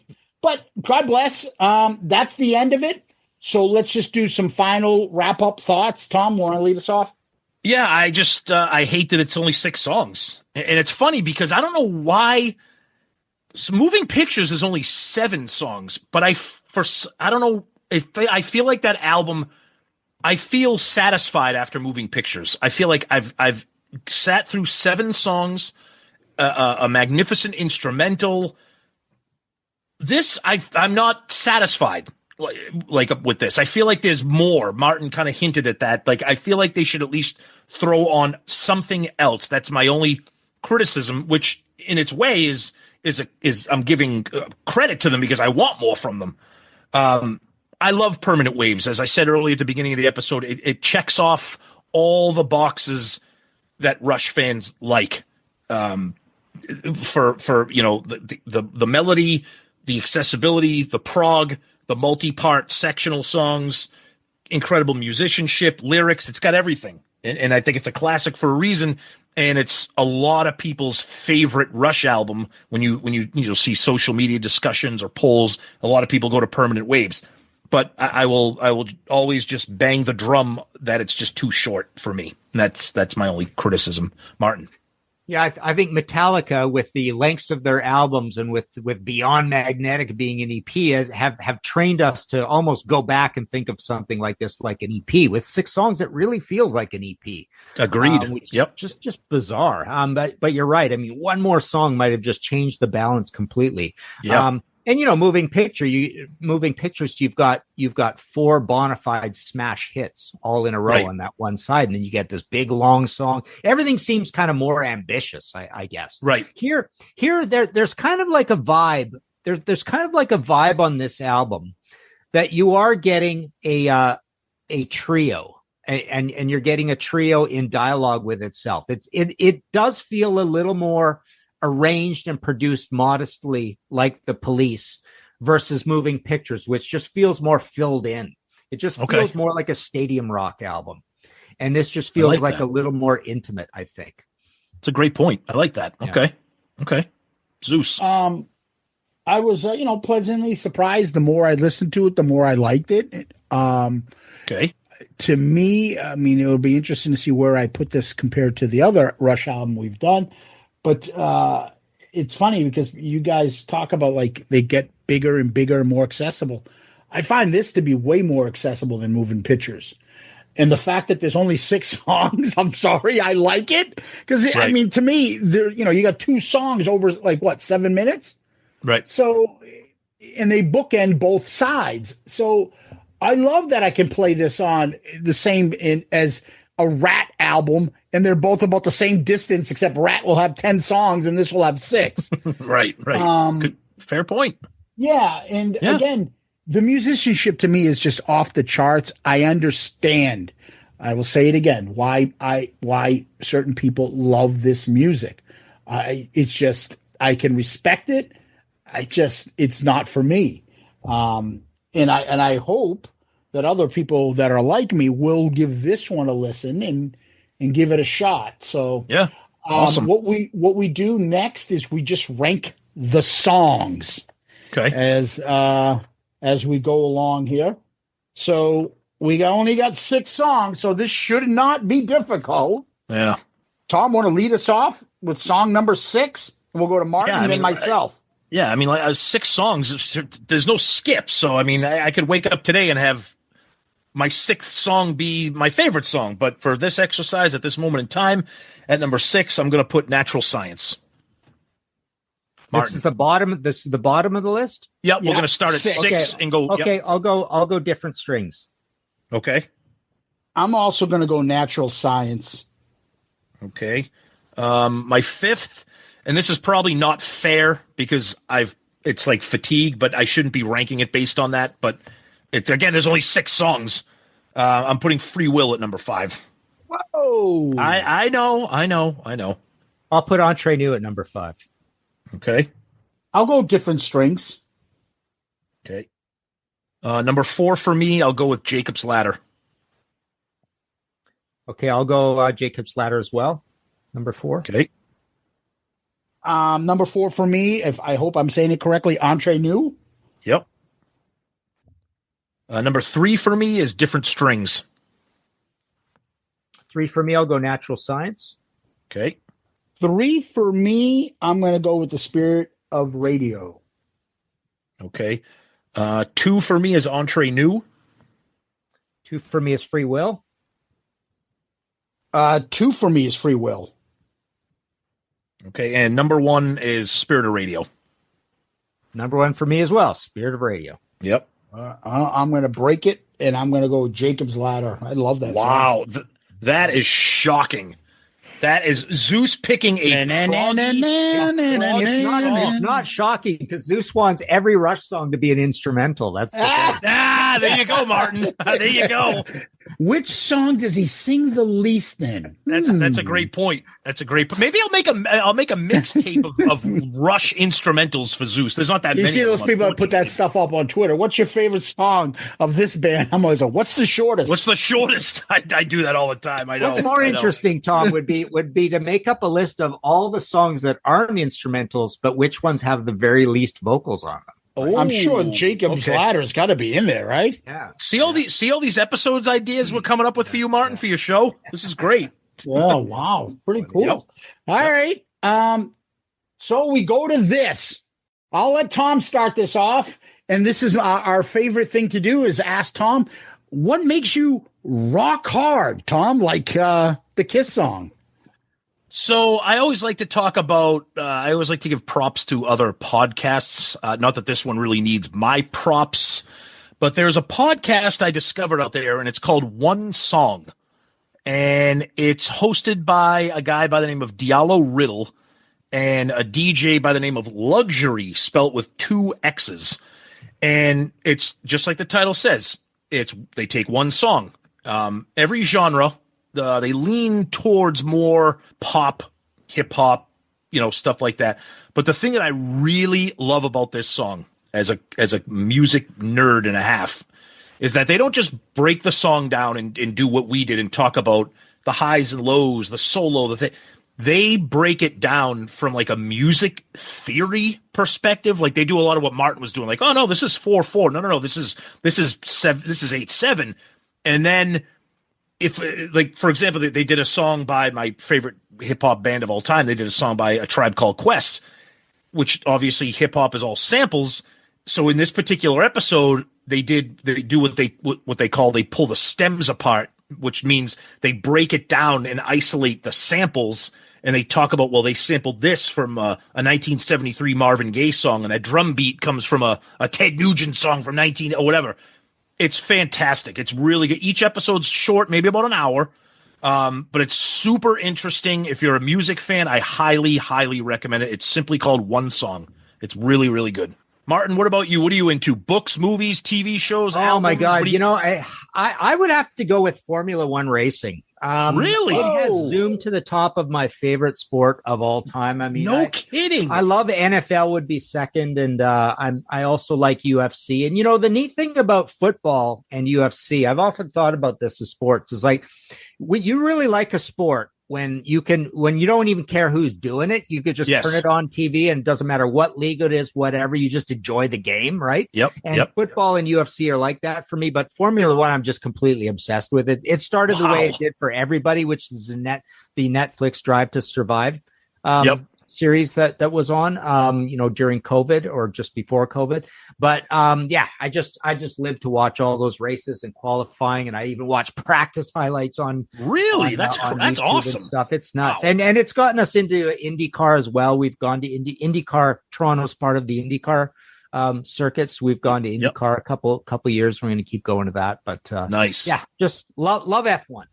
But God bless. That's the end of it. So let's just do some final wrap-up thoughts. Tom, want to lead us off? Yeah, I just I hate that it's only 6 songs, and it's funny because I don't know why. Moving Pictures is only 7 songs, but I don't know if I feel like that album. I feel satisfied after Moving Pictures. I feel like I've sat through 7 songs, a magnificent instrumental. This I'm not satisfied like with this. I feel like there's more. Martin kind of hinted at that. Like, I feel like they should at least throw on something else. That's my only criticism, which in its way is I'm giving credit to them because I want more from them. I love Permanent Waves. As I said earlier at the beginning of the episode, it checks off all the boxes that Rush fans like. For you know, the melody, the accessibility, the prog, the multi-part sectional songs, incredible musicianship, lyrics. It's got everything. And I think it's a classic for a reason. And it's a lot of people's favorite Rush album. When you see social media discussions or polls, a lot of people go to Permanent Waves. But I will always just bang the drum that it's just too short for me. And that's my only criticism. Martin. Yeah, I think Metallica, with the lengths of their albums and with Beyond Magnetic being an EP, have trained us to almost go back and think of something like this, like an EP. With 6 songs, it really feels like an EP. Agreed. Yep. Just bizarre. But you're right. I mean, one more song might have just changed the balance completely. Yeah. And Moving Pictures, you've got 4 bona fide smash hits all in a row on that one side, and then you get this big long song. Everything seems kind of more ambitious, I guess. Right. Here, there's kind of like a vibe. There's kind of like a vibe on this album that you are getting a trio, and you're getting a trio in dialogue with itself. It does feel a little more arranged and produced modestly like The Police versus Moving Pictures, which just feels more filled in. It just feels more like a stadium rock album. And this just feels like a little more intimate, I think. It's a great point. I like that. Yeah. Okay. Zeus. I was, pleasantly surprised. The more I listened to it, the more I liked it. Okay. To me, I mean, it would be interesting to see where I put this compared to the other Rush album we've done. But it's funny because you guys talk about like they get bigger and bigger and more accessible. I find this to be way more accessible than Moving Pictures. And the fact that there's only 6 songs, I'm sorry, I like it. Because, I mean, to me, you got 2 songs over, 7 minutes? Right. So, and they bookend both sides. So I love that I can play this on the same as a Rat album, and they're both about the same distance, except Rat will have 10 songs and this will have 6. Right. Good, fair point. Yeah. And again, the musicianship to me is just off the charts. I understand. I will say it again. Why certain people love this music. It's just, I can respect it. It's not for me. And I hope that other people that are like me will give this one a listen and give it a shot. So yeah, awesome. What we do next is we just rank the songs. Okay. As we go along here. So We only got 6 songs, so this should not be difficult. Yeah. Tom, want to lead us off with song number 6? We'll go to Martin and then myself. Yeah, I mean, like 6 songs. There's no skip, so I mean, I could wake up today and have my 6th song be my favorite song. But for this exercise at this moment in time, at number 6, I'm going to put Natural Science. Martin. This is the bottom. This is the bottom of the list. Yep, we're going to start at 6 and go. Okay, yep. I'll go different strings. Okay. I'm also going to go Natural Science. Okay. My 5th, and this is probably not fair because it's like fatigue, but I shouldn't be ranking it based on that. But again, there's only 6 songs. I'm putting Freewill at number 5. Whoa. I know. I'll put Entre Nous at number 5. Okay. I'll go different strings. Okay. Number 4 for me, I'll go with Jacob's Ladder. Okay, I'll go Jacob's Ladder as well. Number 4. Okay. Number 4 for me, if I hope I'm saying it correctly, Entre Nous. Yep. Number 3 for me is Different Strings. 3 for me, I'll go Natural Science. Okay. 3 for me, I'm going to go with The Spirit of Radio. Okay. 2 for me is Entre Nous. 2 for me is Freewill. 2 for me is Freewill. Okay. And number 1 is Spirit of Radio. Number 1 for me as well, Spirit of Radio. Yep. I'm going to break it, and I'm going to go Jacob's Ladder. I love that Wow. song. That is shocking. That is Zeus picking a It's not shocking because Zeus wants every Rush song to be an instrumental. That's the thing. There you go, Martin. There you go. Which song does he sing the least in? That's a great point. That's a great point. Maybe I'll make a mixtape of Rush instrumentals for Zeus. There's not that You many. see those people that put that stuff up on Twitter. What's your favorite song of this band? I'm always like, what's the shortest? What's the shortest? I do that all the time. I know. What's more interesting, Tom, would be to make up a list of all the songs that aren't instrumentals, but which ones have the very least vocals on them. Oh, I'm sure Jacob's Ladder's got to be in there, right? Yeah. See all these episodes ideas we're coming up with for you, Martin, for your show. This is great. Oh, wow. Pretty cool. Yep. All right. So we go to this. I'll let Tom start this off. And this is our favorite thing to do is ask Tom, what makes you rock hard, Tom, like the Kiss song? So I always like to talk about, I always like to give props to other podcasts. Not that this one really needs my props, but there's a podcast I discovered out there and it's called One Song. And it's hosted by a guy by the name of Diallo Riddle and a DJ by the name of Luxury, spelt with 2 X's. And it's just like the title says, they take one song, every genre. They lean towards more pop, hip hop, stuff like that. But the thing that I really love about this song as a music nerd and a half is that they don't just break the song down and do what we did and talk about the highs and lows, the solo, the thing. They break it down from like a music theory perspective. Like they do a lot of what Martin was doing. Like, oh no, this is 4/4. No, this is 8/7. And then if, like, for example, they did a song by my favorite hip hop band of all time. They did a song by A Tribe Called Quest, which obviously hip hop is all samples. So in this particular episode, they do what they call, they pull the stems apart, which means they break it down and isolate the samples. And they talk about, well, they sampled this from a 1973 Marvin Gaye song, and a drum beat comes from a Ted Nugent song from or whatever. It's fantastic. It's really good. Each episode's short, maybe about an hour, but it's super interesting. If you're a music fan, I highly, highly recommend it. It's simply called One Song. It's really, really good. Martin, what about you? What are you into? Books, movies, TV shows, albums? Oh my God! I would have to go with Formula One racing. Really? It has zoomed to the top of my favorite sport of all time. I mean, no kidding. I love NFL would be second, and I also like UFC. And the neat thing about football and UFC, I've often thought about this as sports, is like you really like a sport when you don't even care who's doing it, you could just turn it on TV and it doesn't matter what league it is, whatever, you just enjoy the game, right? Yep. And football and UFC are like that for me, but Formula One, I'm just completely obsessed with it. It started the way it did for everybody, which is the Netflix Drive to Survive series that was on, during COVID or just before COVID. But I just live to watch all those races and qualifying, and I even watch practice highlights on. Really, that's awesome stuff. It's nuts, and it's gotten us into IndyCar as well. We've gone to IndyCar. Toronto's part of the IndyCar circuits. We've gone to IndyCar a couple years. We're going to keep going to that. But nice, just love F1.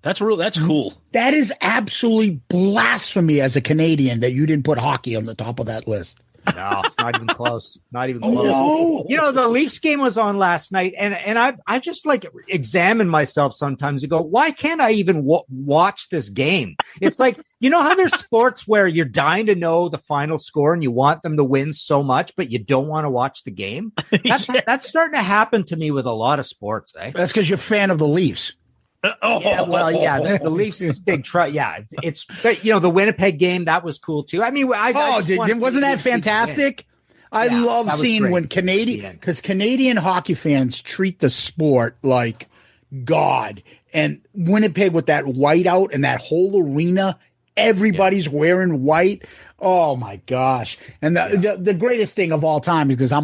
That's cool. That is absolutely blasphemy as a Canadian that you didn't put hockey on the top of that list. No, not even close. Not even close. No. The Leafs game was on last night, and I just examine myself sometimes and go, why can't I even watch this game? It's like, how there's sports where you're dying to know the final score and you want them to win so much, but you don't want to watch the game. That's starting to happen to me with a lot of sports. That's because you're a fan of the Leafs. The Leafs is big. It's the Winnipeg game, that was cool too. I mean, wasn't that fantastic? I love seeing when Canadian hockey fans treat the sport like God. And Winnipeg with that whiteout and that whole arena, everybody's wearing white. Oh my gosh! And the greatest thing of all time is because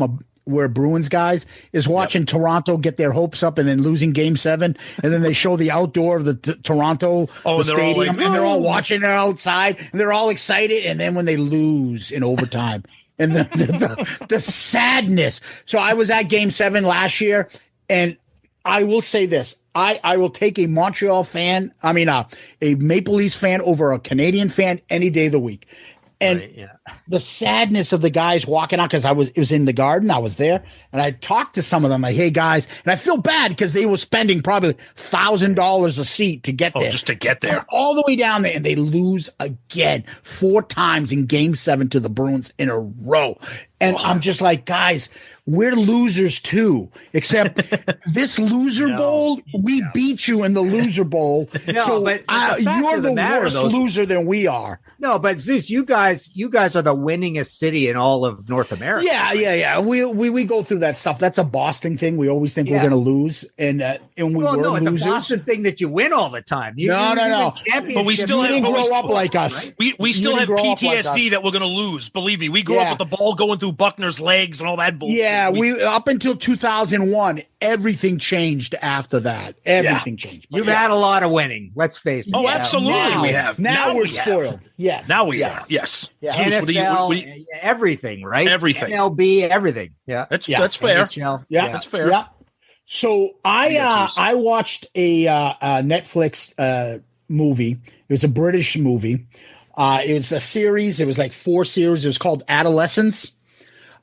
we're Bruins guys, is watching Toronto get their hopes up and then losing Game 7, and then they show the outdoor of the Toronto stadium, and they're all watching it outside, and they're all excited, and then when they lose in overtime, and the sadness. So I was at Game 7 last year, and I will say this. I will take a a Maple Leafs fan over a Canadian fan any day of the week. And the sadness of the guys walking out, because it was in the Garden, I was there, and I talked to some of them like, hey guys, and I feel bad because they were spending probably $1,000 a seat to get there. Just to get there. All the way down there, and they lose again 4 times in Game 7 to the Bruins in a row. And I'm just like, guys, we're losers too, except this loser bowl, we beat you in the loser bowl. But you're the worst loser than we are. No, but Zeus, you guys are the winningest city in all of North America. Yeah. We go through that stuff. That's a Boston thing. We always think we're going to lose, and we were losers. It's a Boston thing that you win all the time. No. But we still didn't grow up like us. Right? We still have PTSD that we're going to lose. Believe me, we grew up with the ball going through Buckner's legs and all that bullshit. Yeah, we up until 2001, everything changed after that. Everything changed. You've had a lot of winning. Let's face it. Oh, absolutely, we have. Now we're spoiled. Yes. Now we are. Yes. Yeah. NFL, everything, right? Everything. MLB, everything. Yeah. That's fair. NHL. Yeah, that's fair. Yeah. So I watched a Netflix movie. It was a British movie. It was a series. It was like 4 series. It was called Adolescence.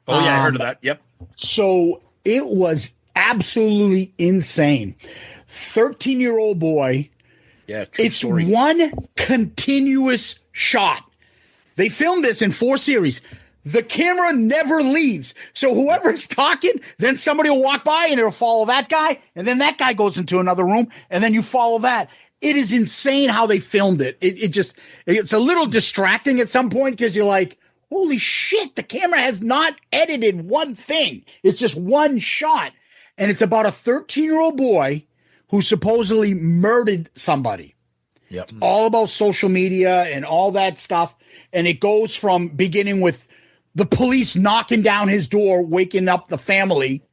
Oh yeah, I heard of that. Yep. So it was absolutely insane. 13-year-old boy. Yeah, true it's story. One continuous shot. They filmed this in 4 series. The camera never leaves. So whoever's talking, then somebody will walk by and it'll follow that guy. And then that guy goes into another room and then you follow that. It is insane how they filmed it. It's a little distracting at some point because you're like, holy shit, the camera has not edited one thing. It's just one shot. And it's about a 13-year-old boy who supposedly murdered somebody. Yep. It's all about social media and all that stuff. And it goes from beginning with the police knocking down his door, waking up the family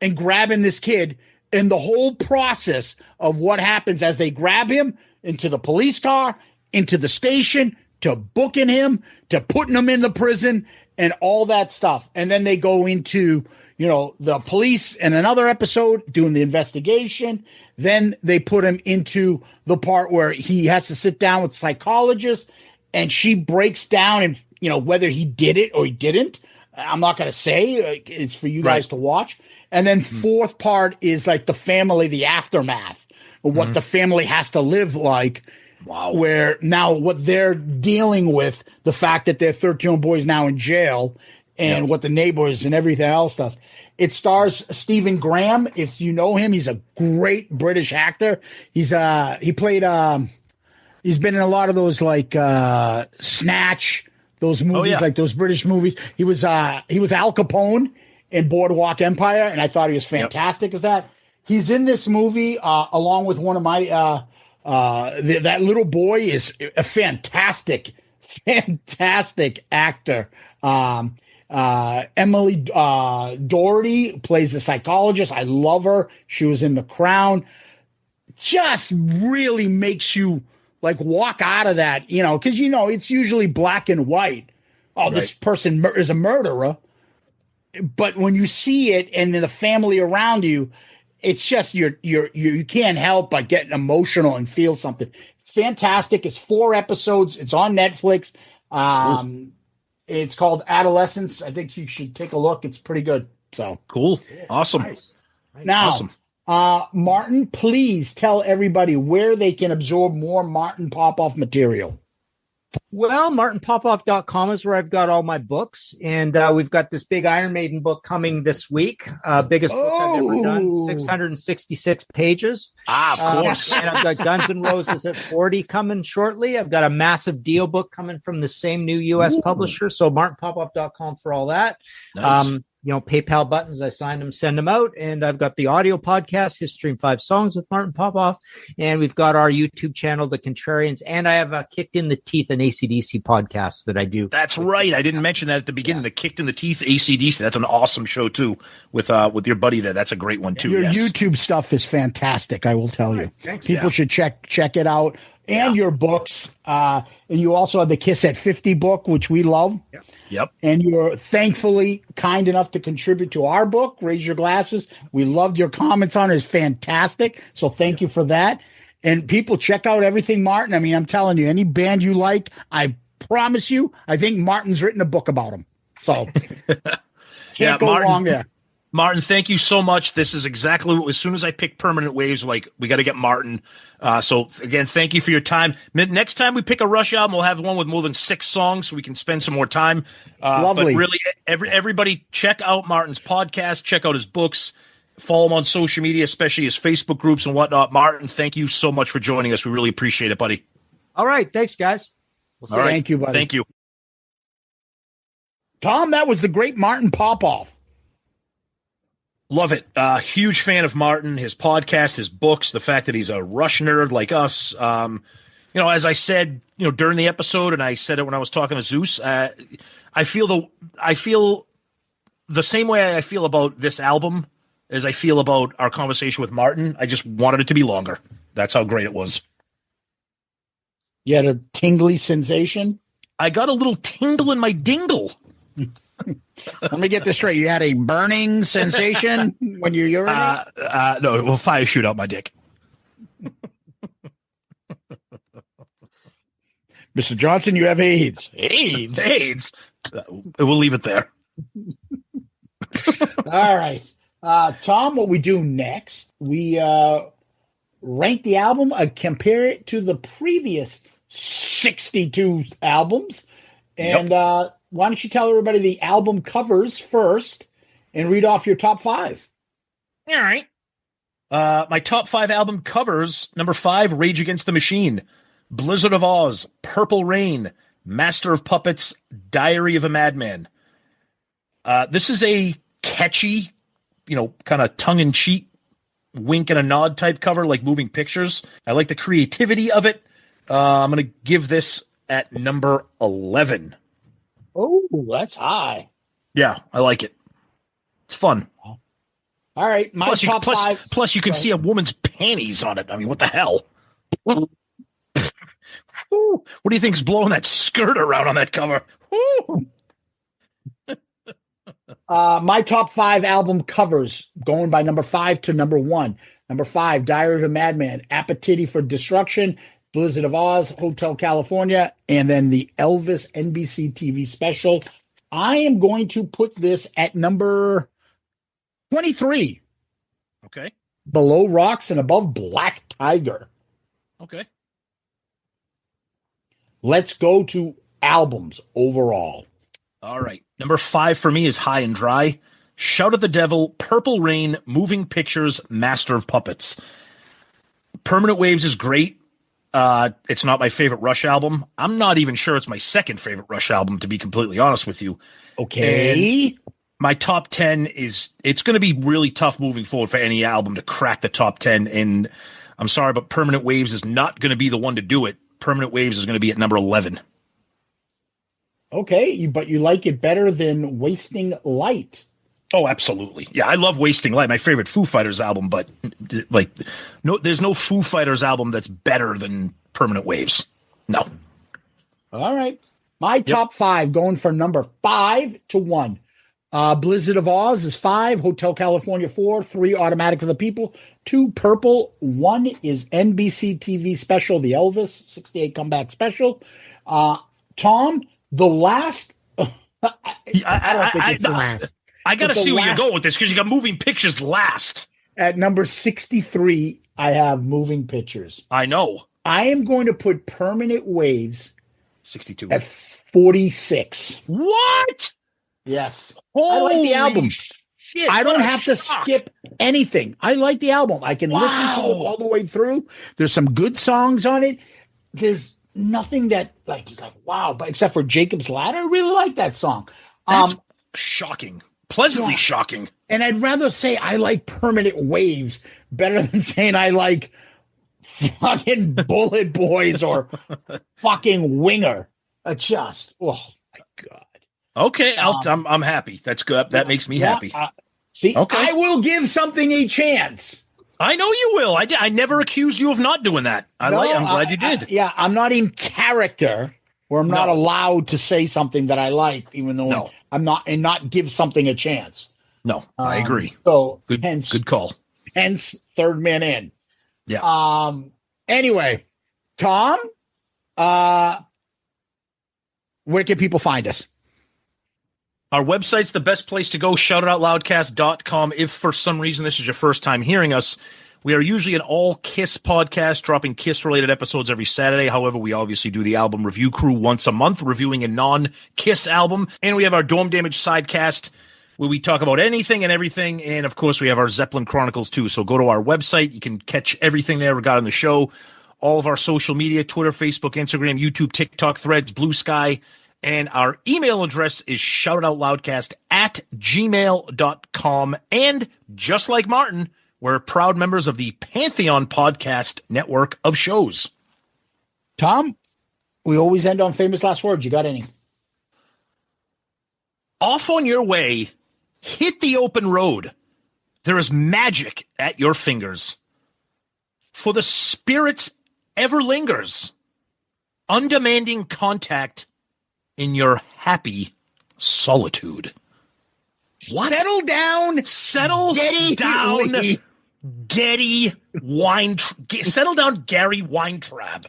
and grabbing this kid, and the whole process of what happens as they grab him into the police car, into the station, to booking him, to putting him in the prison and all that stuff. And then they go into, the police in another episode doing the investigation. Then they put him into the part where he has to sit down with psychologists and she breaks down and, whether he did it or he didn't. I'm not going to say. It's for you guys to watch. And then fourth part is like the family, the aftermath of what the family has to live like. Wow. Where now what they're dealing with, the fact that their 13-year-old boy is now in jail and what the neighbors and everything else does. It stars Stephen Graham. If you know him, he's a great British actor. He played He's been in a lot of those like Snatch, those movies, like those British movies. He was Al Capone in Boardwalk Empire, and I thought he was fantastic as that. He's in this movie along with one of my that little boy is a fantastic actor. Emily Doherty plays the psychologist. I love her. She was in The Crown. Just really makes you like walk out of that, because it's usually black and white. Oh, this person is a murderer. But when you see it and then the family around you, it's just you can't help but get emotional and feel something. Fantastic. It's 4 episodes. It's on Netflix. It's called Adolescence. I think you should take a look. It's pretty good. So cool. Awesome. Nice. Now, awesome. Martin, please tell everybody where they can absorb more Martin Popoff material. Well, martinpopoff.com is where I've got all my books. And we've got this big Iron Maiden book coming this week. Biggest book I've ever done, 666 pages. Of course. And I've got Guns N' Roses at 40 coming shortly. I've got a massive Dio book coming from the same new US publisher. So martinpopoff.com for all that. Nice. PayPal buttons, I sign them, send them out. And I've got the audio podcast, History in 5 Songs with Martin Popoff. And we've got our YouTube channel, The Contrarians. And I have Kicked in the Teeth, an AC/DC podcast that I do. That's right. I didn't mention that at the beginning. The Kicked in the Teeth AC/DC. That's an awesome show, too, with your buddy there. That's a great one, too. Your YouTube stuff is fantastic, I will tell you. Thanks. People should check it out. And your books. And you also have the Kiss at 50 book, which we love. Yep. And you're thankfully kind enough to contribute to our book, Raise Your Glasses. We loved your comments on it. It's fantastic. So thank you for that. And people, check out everything Martin. I mean, I'm telling you, any band you like, I promise you, I think Martin's written a book about them. So can't go wrong there. Martin, thank you so much. This is exactly what, as soon as I pick Permanent Waves, like, we got to get Martin. So again, thank you for your time. Next time we pick a Rush album, we'll have one with more than 6 songs so we can spend some more time. Lovely. But really, everybody check out Martin's podcast, check out his books, follow him on social media, especially his Facebook groups and whatnot. Martin, thank you so much for joining us. We really appreciate it, buddy. All right. Thanks, guys. We'll see. Thank you, buddy. Thank you. Tom, that was the great Martin Popoff. Love it. Huge fan of Martin, his podcast, his books, the fact that he's a Rush nerd like us. As I said, during the episode, and I said it when I was talking to Zeus, I feel the same way I feel about this album as I feel about our conversation with Martin. I just wanted it to be longer. That's how great it was. You had a tingly sensation? I got a little tingle in my dingle. Let me get this straight. You had a burning sensation when you urinated? No, well, fire shoot out my dick. Mr. Johnson, you have AIDS. AIDS. We'll leave it there. All right. Tom, what we do next, we rank the album, compare it to the previous 62 albums. And why don't you tell everybody the album covers first and read off your top 5? All right. My top 5 album covers: number 5, Rage Against the Machine; Blizzard of Oz; Purple Rain; Master of Puppets; Diary of a Madman. This is a catchy, kind of tongue-in-cheek, wink and a nod type cover, like Moving Pictures. I like the creativity of it. I'm going to give this at number 11. Oh, that's high. Yeah, I like it. It's fun. All right, my top 5. Plus, you can see a woman's panties on it. I mean, what the hell? What do you think's blowing that skirt around on that cover? My top 5 album covers, going by number 5 to number 1. Number 5, Diary of a Madman; Appetite for Destruction; Blizzard of Oz; Hotel California; and then the Elvis NBC TV special. I am going to put this at number 23. Okay. Below Rocks and above Black Tiger. Okay. Let's go to albums overall. All right. Number 5 for me is High and Dry, Shout at the Devil, Purple Rain, Moving Pictures, Master of Puppets. Permanent Waves is great. It's not my favorite Rush album. I'm not even sure it's my second favorite Rush album, to be completely honest with you. Okay. And my top 10 it's going to be really tough moving forward for any album to crack the top 10. And I'm sorry, but Permanent Waves is not going to be the one to do it. Permanent Waves is going to be at number 11. Okay, but you like it better than Wasting Light. Oh, absolutely. Yeah, I love Wasting Light, my favorite Foo Fighters album, but like there's no Foo Fighters album that's better than Permanent Waves. No. All right. My top 5 going from number 5 to 1. Blizzard of Oz is 5, Hotel California 4, 3 Automatic for the People, 2 Purple, 1 is NBC TV special, The Elvis 68 comeback special. Tom, the last I don't think it's last. I got to see where you're going with this because you got Moving Pictures last. At number 63, I have Moving Pictures. I know. I am going to put Permanent Waves 62 at 46. What? Yes. Holy I like the album. Shit, I don't what a have to shock. skip anything. I like the album. I can listen to it all the way through. There's some good songs on it. There's nothing that is like, wow, but except for Jacob's Ladder, I really like that song. That's shocking. Pleasantly shocking. And I'd rather say I like Permanent Waves better than saying I like fucking Bullet Boys or fucking Winger. Just, oh my God. Okay, I'm happy. That's good. That makes me happy. I will give something a chance. I know you will. I never accused you of not doing that. I'm glad you did. I'm not in character where I'm not allowed to say something that I like, even though I'm not, and not give something a chance. No, I agree. So good call. Hence, third man in. Yeah. Anyway, Tom, where can people find us? Our website's the best place to go, shoutoutloudcast.com. If for some reason this is your first time hearing us, we are usually an all Kiss podcast, dropping Kiss-related episodes every Saturday. However, we obviously do the album review crew once a month, reviewing a non-Kiss album. And we have our Dome Damage sidecast, where we talk about anything and everything. And, of course, we have our Zeppelin Chronicles, too. So go to our website. You can catch everything there regarding the show. All of our social media, Twitter, Facebook, Instagram, YouTube, TikTok, Threads, Blue Sky. And our email address is shoutoutloudcast@gmail.com. And just like Martin, we're proud members of the Pantheon podcast network of shows. Tom, we always end on famous last words. You got any? Off on your way, hit the open road. There is magic at your fingers. For the spirits ever lingers. Undemanding contact in your happy solitude. What? Settle down. Settle down. Lee. Getty settle down, Gary Weintraub.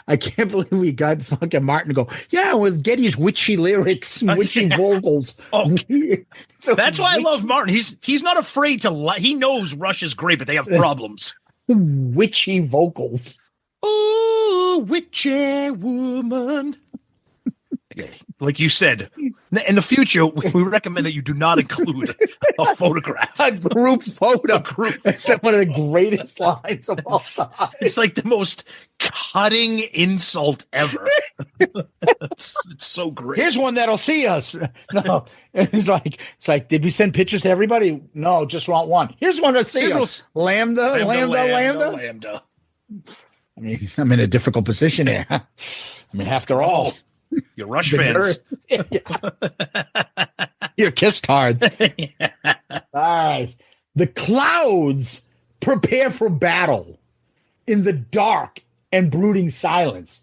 I can't believe we got fucking Martin to go, yeah, with Geddy's witchy lyrics, witchy vocals. Oh, that's why I love Martin. He's not afraid to he knows Rush is great, but they have problems. Witchy vocals. Oh, witchy woman. Like you said, in the future, we recommend that you do not include a photograph. A group photo. That's one of the greatest lines of all time. It's like the most cutting insult ever. It's so great. Here's one that'll see us. No, it's like, did we send pictures to everybody? No, just want one. Here's one to see us. Lambda. I mean, I'm in a difficult position here. I mean, after all. You're Rush fans. You're Kiss cards. Yeah. All right. The clouds prepare for battle in the dark and brooding silence.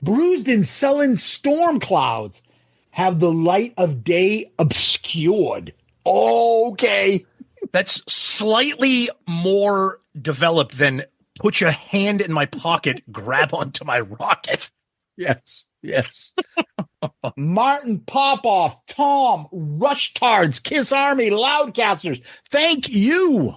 Bruised and sullen storm clouds have the light of day obscured. Okay. That's slightly more developed than put your hand in my pocket, grab onto my rocket. Yes. Martin, Popoff, Tom, Rushtards, Kiss Army, Loudcasters, thank you.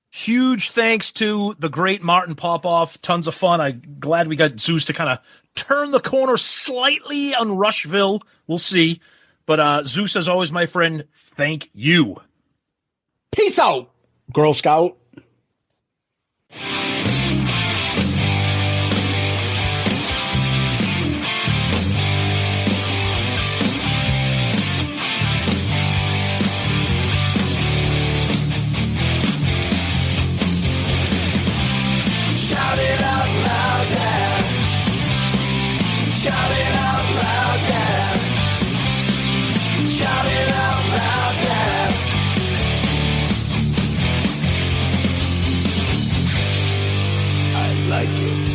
Huge thanks to the great Martin Popoff. Tons of fun. I'm glad we got Zeus to kind of turn the corner slightly on Rushville. We'll see. But Zeus, as always, my friend, thank you. Peace out, Girl Scout. it.